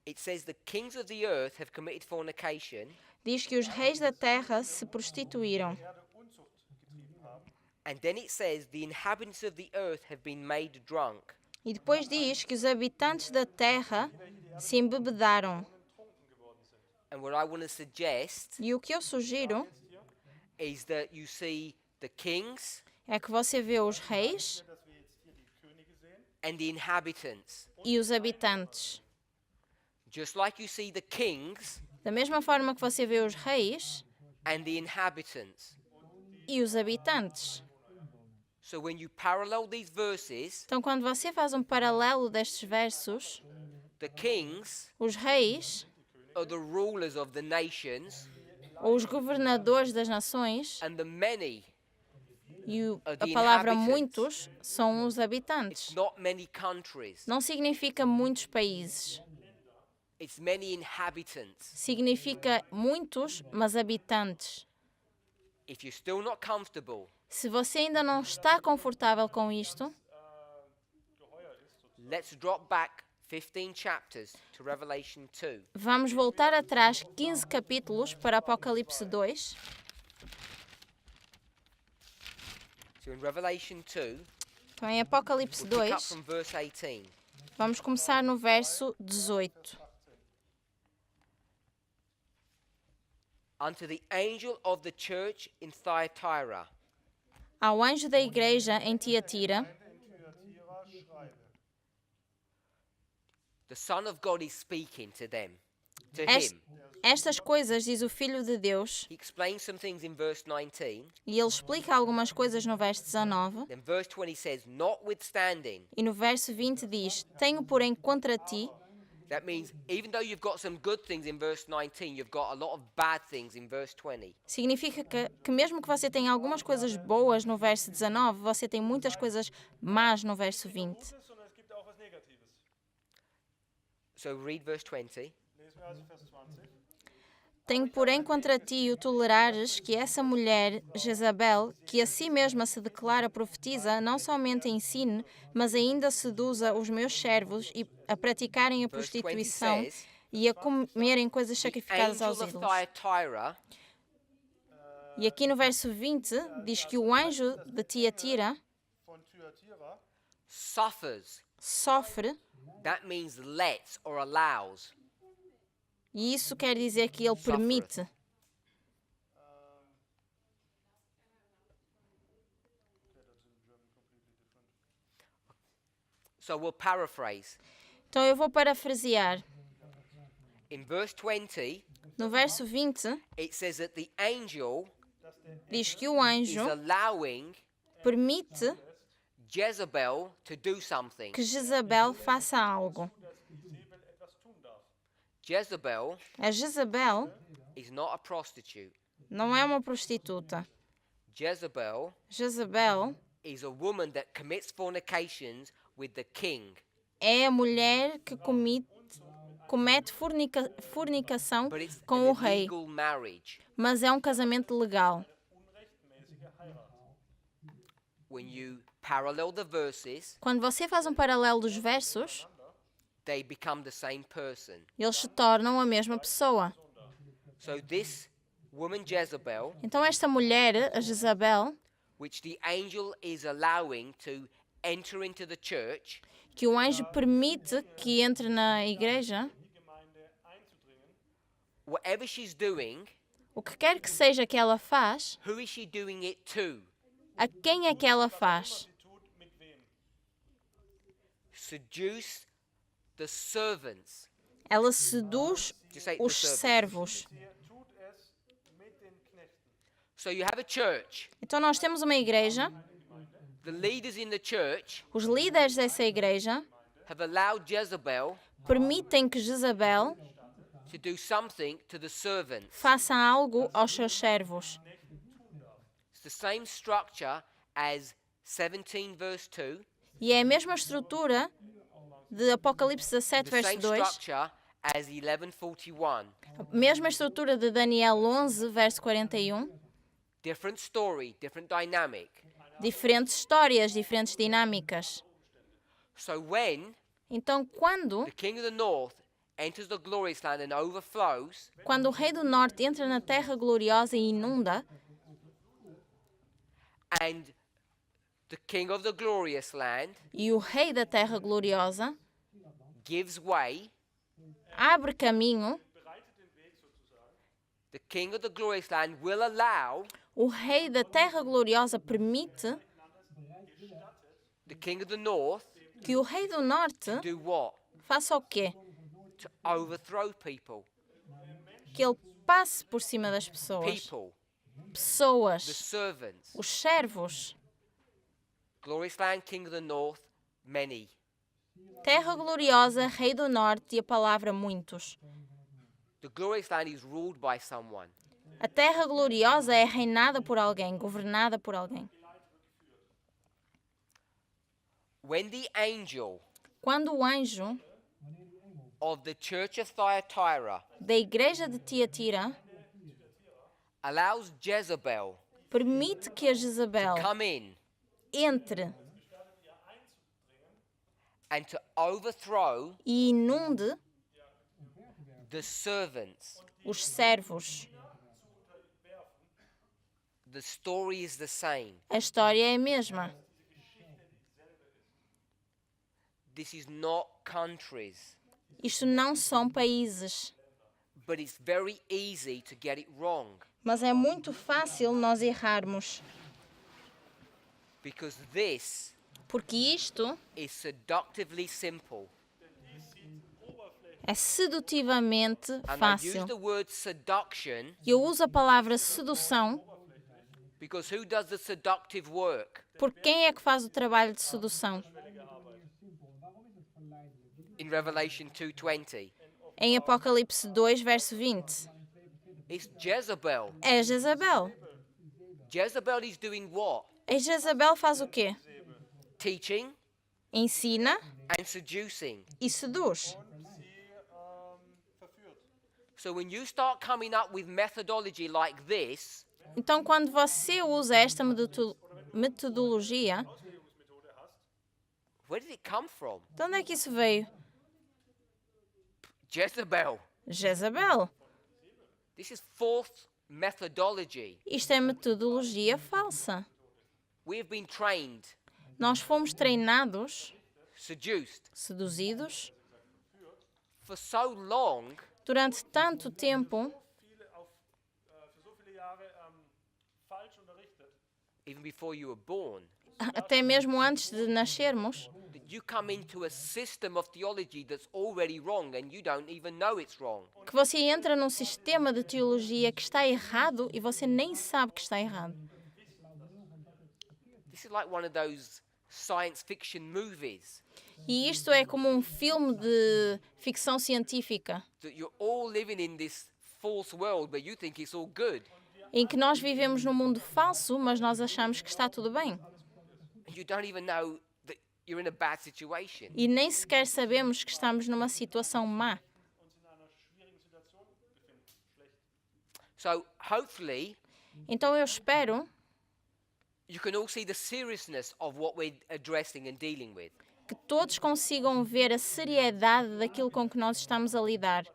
it says the kings of the earth have committed fornication, diz que os reis da terra se prostituíram. and then it says the inhabitants of the earth have been made drunk. E depois diz que os habitantes da terra se embebedaram. And what I want to suggest E o que eu sugiro is that you see the kings é que você vê os reis and the inhabitants. e os habitantes. Just like you see the kings Da mesma forma que você vê os reis and the inhabitants. e os habitantes. So when you parallel these verses, Então, quando você faz um paralelo destes versos, the kings os reis, are the rulers of the nations, ou os governadores das nações, and the many, e a the palavra inhabitants. muitos são os habitantes. it's not many countries, Não significa muitos países. it's many inhabitants. Significa muitos, mas habitantes. If you're still not comfortable Se você ainda não está confortável com isto, geheuer ist, sozusagen. let's drop back 15 chapters to Revelation 2. vamos voltar atrás 15 capítulos para Apocalipse 2. So in Revelation 2, Então, em Apocalipse we'll pick up 2, from verse 18. vamos começar no verso 18. Unto the angel of the church in Thyatira, Ao anjo da igreja em Tiatira, In Thyatira schreibe. the Son of God is speaking to them, to Es- him. estas coisas diz o Filho de Deus, He explains some things in verse 19. e ele explica algumas coisas no verso 19, Then verse 20 says, notwithstanding. e no verso 20 diz: Tenho, porém, contra ti. That means even though you've got some good things in verse 19, you've got a lot of bad things in verse 20. Significa que mesmo que você tenha algumas coisas boas no verso 19, você tem muitas coisas más no verso 20. Gutes, sondern es gibt auch was Negatives. So read verse 20. Lesen wir also Vers 20. Tenho, porém, contra ti o tolerares que essa mulher, Jezabel, que a si mesma se declara profetiza, não somente ensine, mas ainda seduza os meus servos a praticarem a Verse 20 prostituição says, e a comerem coisas the sacrificadas angel aos of ídolos. Thyatira E aqui no verso 20 diz que o anjo de Tiatira Von Thyatira suffers. sofre, That means lets or allows. e isso quer dizer que ele permite. So we'll paraphrase. Então eu vou parafrasear. In verse 20, No verso 20 it says that the angel diz que o is anjo allowing permite Jezebel to do something. que Jezabel faça algo. Isabel etwas tun darf. Jezebel A Jezabel is not a prostitute. não é uma prostituta. Jezebel Jezabel is a woman that commits fornications with the king. é a mulher que comete fornicação But it's com o an rei, illegal marriage. mas é um casamento legal. Unrechtmäßige Heirat. When you parallel the verses, Quando você faz um paralelo dos versos, they become the same person. eles se tornam a mesma pessoa. So this woman Jezebel, Então esta mulher, a Jezabel, which the angel is allowing to enter into the church, que o anjo permite que entre na igreja, Die Gemeinde einzudringen. whatever she's doing, o que quer que seja que ela faz, who is she doing it to? a quem é que ela faz? Sie tut mit wem? Seduce the servants. Ela seduz Just say os the servants. servos. Sie tut es mit den Knechten. So you have a church. Então nós temos uma igreja, The leaders in the church os líderes dessa igreja have allowed Jezebel permitem que Jezabel to do something to the servants. faça algo aos seus servos. It's the same structure as 17 verse 2, E é a mesma estrutura de Apocalipse 17, the verso same 2, structure as 1141. a mesma estrutura de Daniel 11, verso 41. Different story, different dynamic. Diferentes histórias, diferentes dinâmicas. So when Então, quando the king of the north enters the glorious land and overflows, o rei do norte entra na terra gloriosa e inunda, and the king of the glorious land e o rei da terra gloriosa gives way, abre caminho, the king of the glorious land will allow o rei da terra gloriosa permite the king of the north que o rei do norte do what? faça o quê? To overthrow people. Que ele passe por cima das pessoas. People, the Pessoas, servants. os servos. Glorious land, king of the north, many. Terra gloriosa, rei do norte e a palavra muitos. The glorious land is ruled by someone. A terra gloriosa é reinada por alguém, governada por alguém. When the angel Quando o anjo of the church of Thyatira da igreja de Tiatira allows Jezebel permite que a Jezabel come in entre and to overthrow e inunde the servants. os servos. The story is the same. A história é a mesma. This is not countries, Isto não são países, but it's very easy to get it wrong mas é muito fácil nós errarmos, because this porque isto is seductively simple. é sedutivamente And I use fácil. the word seduction E eu uso a palavra sedução because who does the seductive work? porque quem é que faz o trabalho de sedução? In Revelation 2:20, Em Apocalipse 2, verso 20. it's Jezebel. É Jezabel. Jezebel is doing what? A Jezabel faz o quê? Teaching Ensina and seducing. e seduz. Verführt. So when you start coming up with methodology like this, Então, quando você usa esta metodologia, where did it come from? de onde é que isso veio? Jezebel. Jezabel. This is false methodology. Isto é metodologia falsa. We have been trained, Nós fomos treinados, seduced seduzidos, for so long durante tanto tempo, Für so viele Jahre falsch unterrichtet, even before you were born, até mesmo antes de nascermos, that you come into a system of theology that's already wrong and you don't even know it's wrong. que você entra num sistema de teologia que está errado e você nem sabe que está errado. This is like one of those science fiction movies E isto é como um filme de ficção científica, that you're all living in this false world where you think it's all good em que nós vivemos num mundo falso, mas nós achamos que está tudo bem. and you don't even know that you're in a bad situation. E nem sequer sabemos que estamos numa situação má. uns in einer schwierigen Situation befinden. Schlecht. So hopefully Então eu espero you can all see the seriousness of what we're addressing and dealing with. que todos consigam ver a seriedade daquilo com que nós estamos a lidar.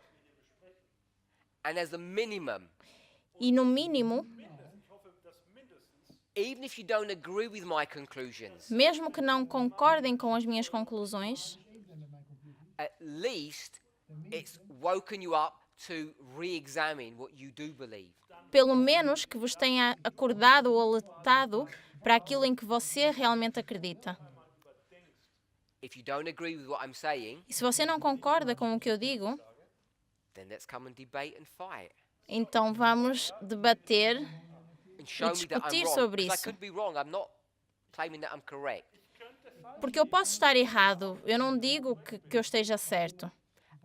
And as a minimum, E no mínimo, even if you don't agree with my conclusions, mesmo que não concordem com as minhas conclusões, at least it's woken you up to re-examine what you do believe. pelo menos que vos tenha acordado ou alertado para aquilo em que você realmente acredita. If you don't agree with what I'm saying, E se você não concorda com o que eu digo, then let's come and debate and fight. então vamos debater, And show me that I'm discutir wrong. sobre 'Cause I isso. could be wrong. I'm not claiming that I'm correct. porque eu posso estar errado. Eu não digo que eu esteja certo.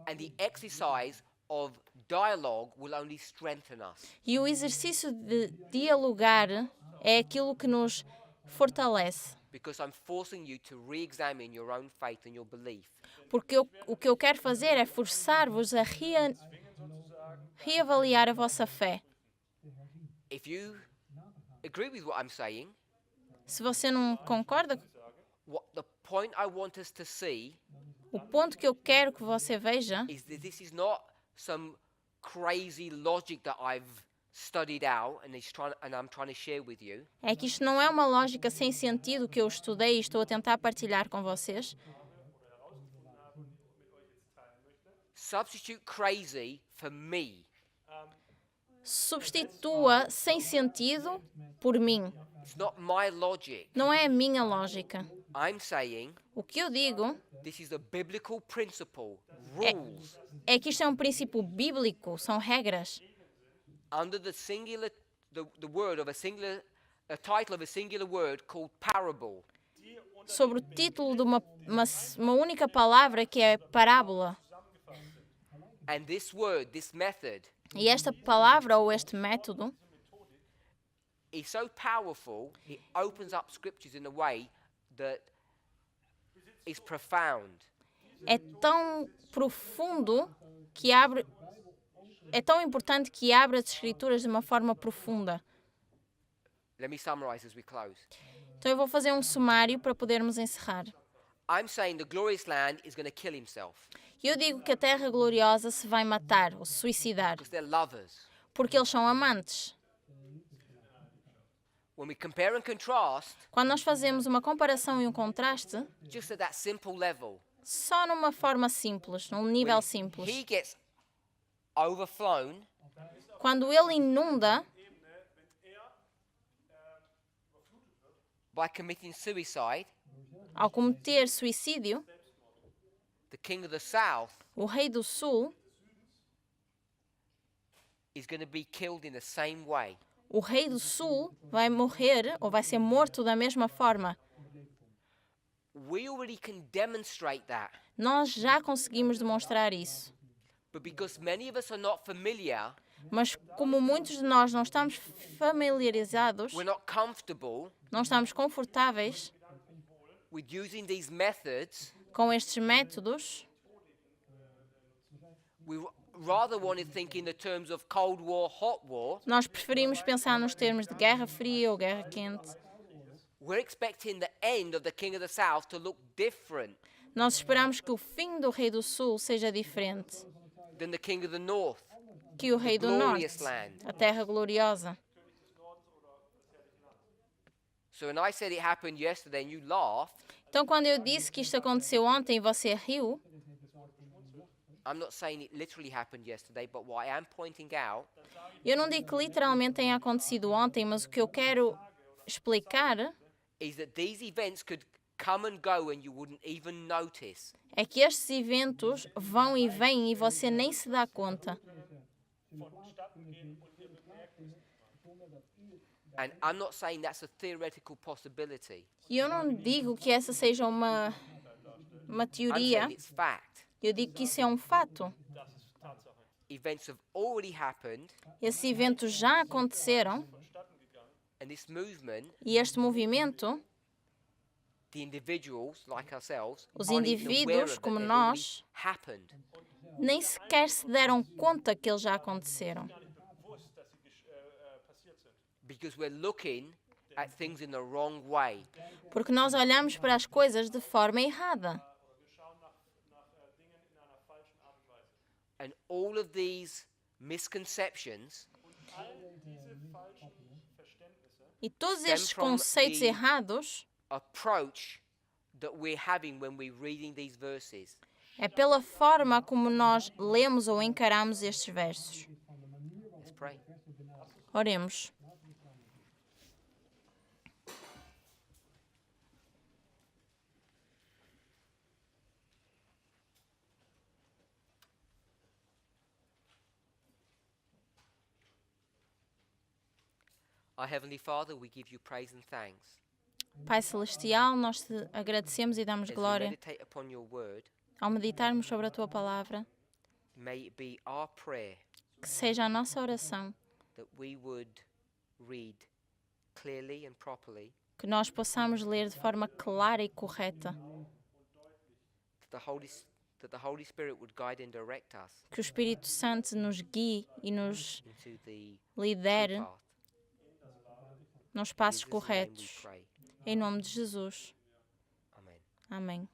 And the exercise of dialogue will only strengthen us. E o exercício de dialogar é aquilo que nos fortalece. Because I'm forcing you to re-examine your own faith and your belief. Porque o que eu quero fazer é forçar-vos a reavaliar a vossa fé. If you agree with what I'm saying, Se você não concorda, what the point I want us to see o ponto que eu quero que você veja is that this is not some crazy logic that I've studied out and I'm trying to share with you. é que isto não é uma lógica sem sentido que eu estudei e estou a tentar partilhar com vocês. Substitute crazy for me. Substitua sem sentido por mim. It's not my logic. Não é a minha lógica. I'm saying O que eu digo this is a biblical principle, rules, é que isto é um princípio bíblico, são regras. under the singular, the word of a singular, a title of a singular word called parable. Sobre o título de uma única palavra que é parábola. And this word, this method, E esta palavra ou este método is so powerful, it opens up scriptures in a way that is profound. é tão profundo que abre. É tão importante que abre as Escrituras de uma forma profunda. Let me summarize as we close. Então eu vou fazer um sumário para podermos encerrar. I'm saying the glorious land is going to kill himself Eu digo que a Terra Gloriosa se vai matar ou se suicidar, because they're lovers. porque eles são amantes. When we compare and contrast, Quando nós fazemos uma comparação e um contraste, just at that simple level, só numa forma simples, num nível when simples, he gets overflown, quando ele inunda by committing suicide, ao cometer suicídio, the king of the south o rei do sul, is going to be killed in the same way. o rei do sul vai morrer ou vai ser morto da mesma forma. We already can demonstrate that, Nós já conseguimos demonstrar isso. but because many of us are not familiar, Mas como muitos de nós não estamos familiarizados, we're not comfortable não estamos confortáveis with using these methods, com estes métodos, we rather want to think in the terms of Cold War, Hot War. nós preferimos pensar nos termos de guerra fria ou guerra quente. We're expecting the end of the king of the south to look different Nós esperamos que o fim do rei do sul seja diferente than the king of the north. que o rei do norte, glorious land. a terra gloriosa. So when I said it happened yesterday and you laughed, Então, quando eu disse que isto aconteceu ontem e você riu, I'm not saying it literally happened yesterday, but what I am pointing out eu não digo que literalmente tenha acontecido ontem, mas o que eu quero explicar is that these events could come and go and you wouldn't even notice. é que estes eventos vão e vêm e você nem se dá conta. And I'm not saying that's a theoretical possibility. E eu não digo que essa seja uma I'm teoria, saying it's fact. eu digo que isso é um fato. Events have already happened, Esses eventos já aconteceram and this movement, e este movimento, the individuals like ourselves, os aren't even aware indivíduos of como that they've already nós, happened. nem sequer se deram conta que eles já aconteceram. Because we're looking at things in the wrong way. Porque nós olhamos para as coisas de forma errada. And all of these misconceptions E todos Stem estes from conceitos the- errados approach that we're having when we're reading these verses. é pela forma como nós lemos ou encaramos estes versos. Let's pray. Oremos. Our Heavenly Father, we give you praise and thanks. Pai Celestial, nós te agradecemos e damos As we glória meditate upon your word, ao meditarmos sobre a tua palavra. may it be our prayer Que seja a nossa oração, that we would read clearly and properly, que nós possamos ler de forma clara e correta, that the Holy Spirit would guide and direct us que o Espírito Santo nos guie e nos into the true lidere path. nos In passos Jesus' name we corretos. pray. Em nome de Jesus. Amen. Amém.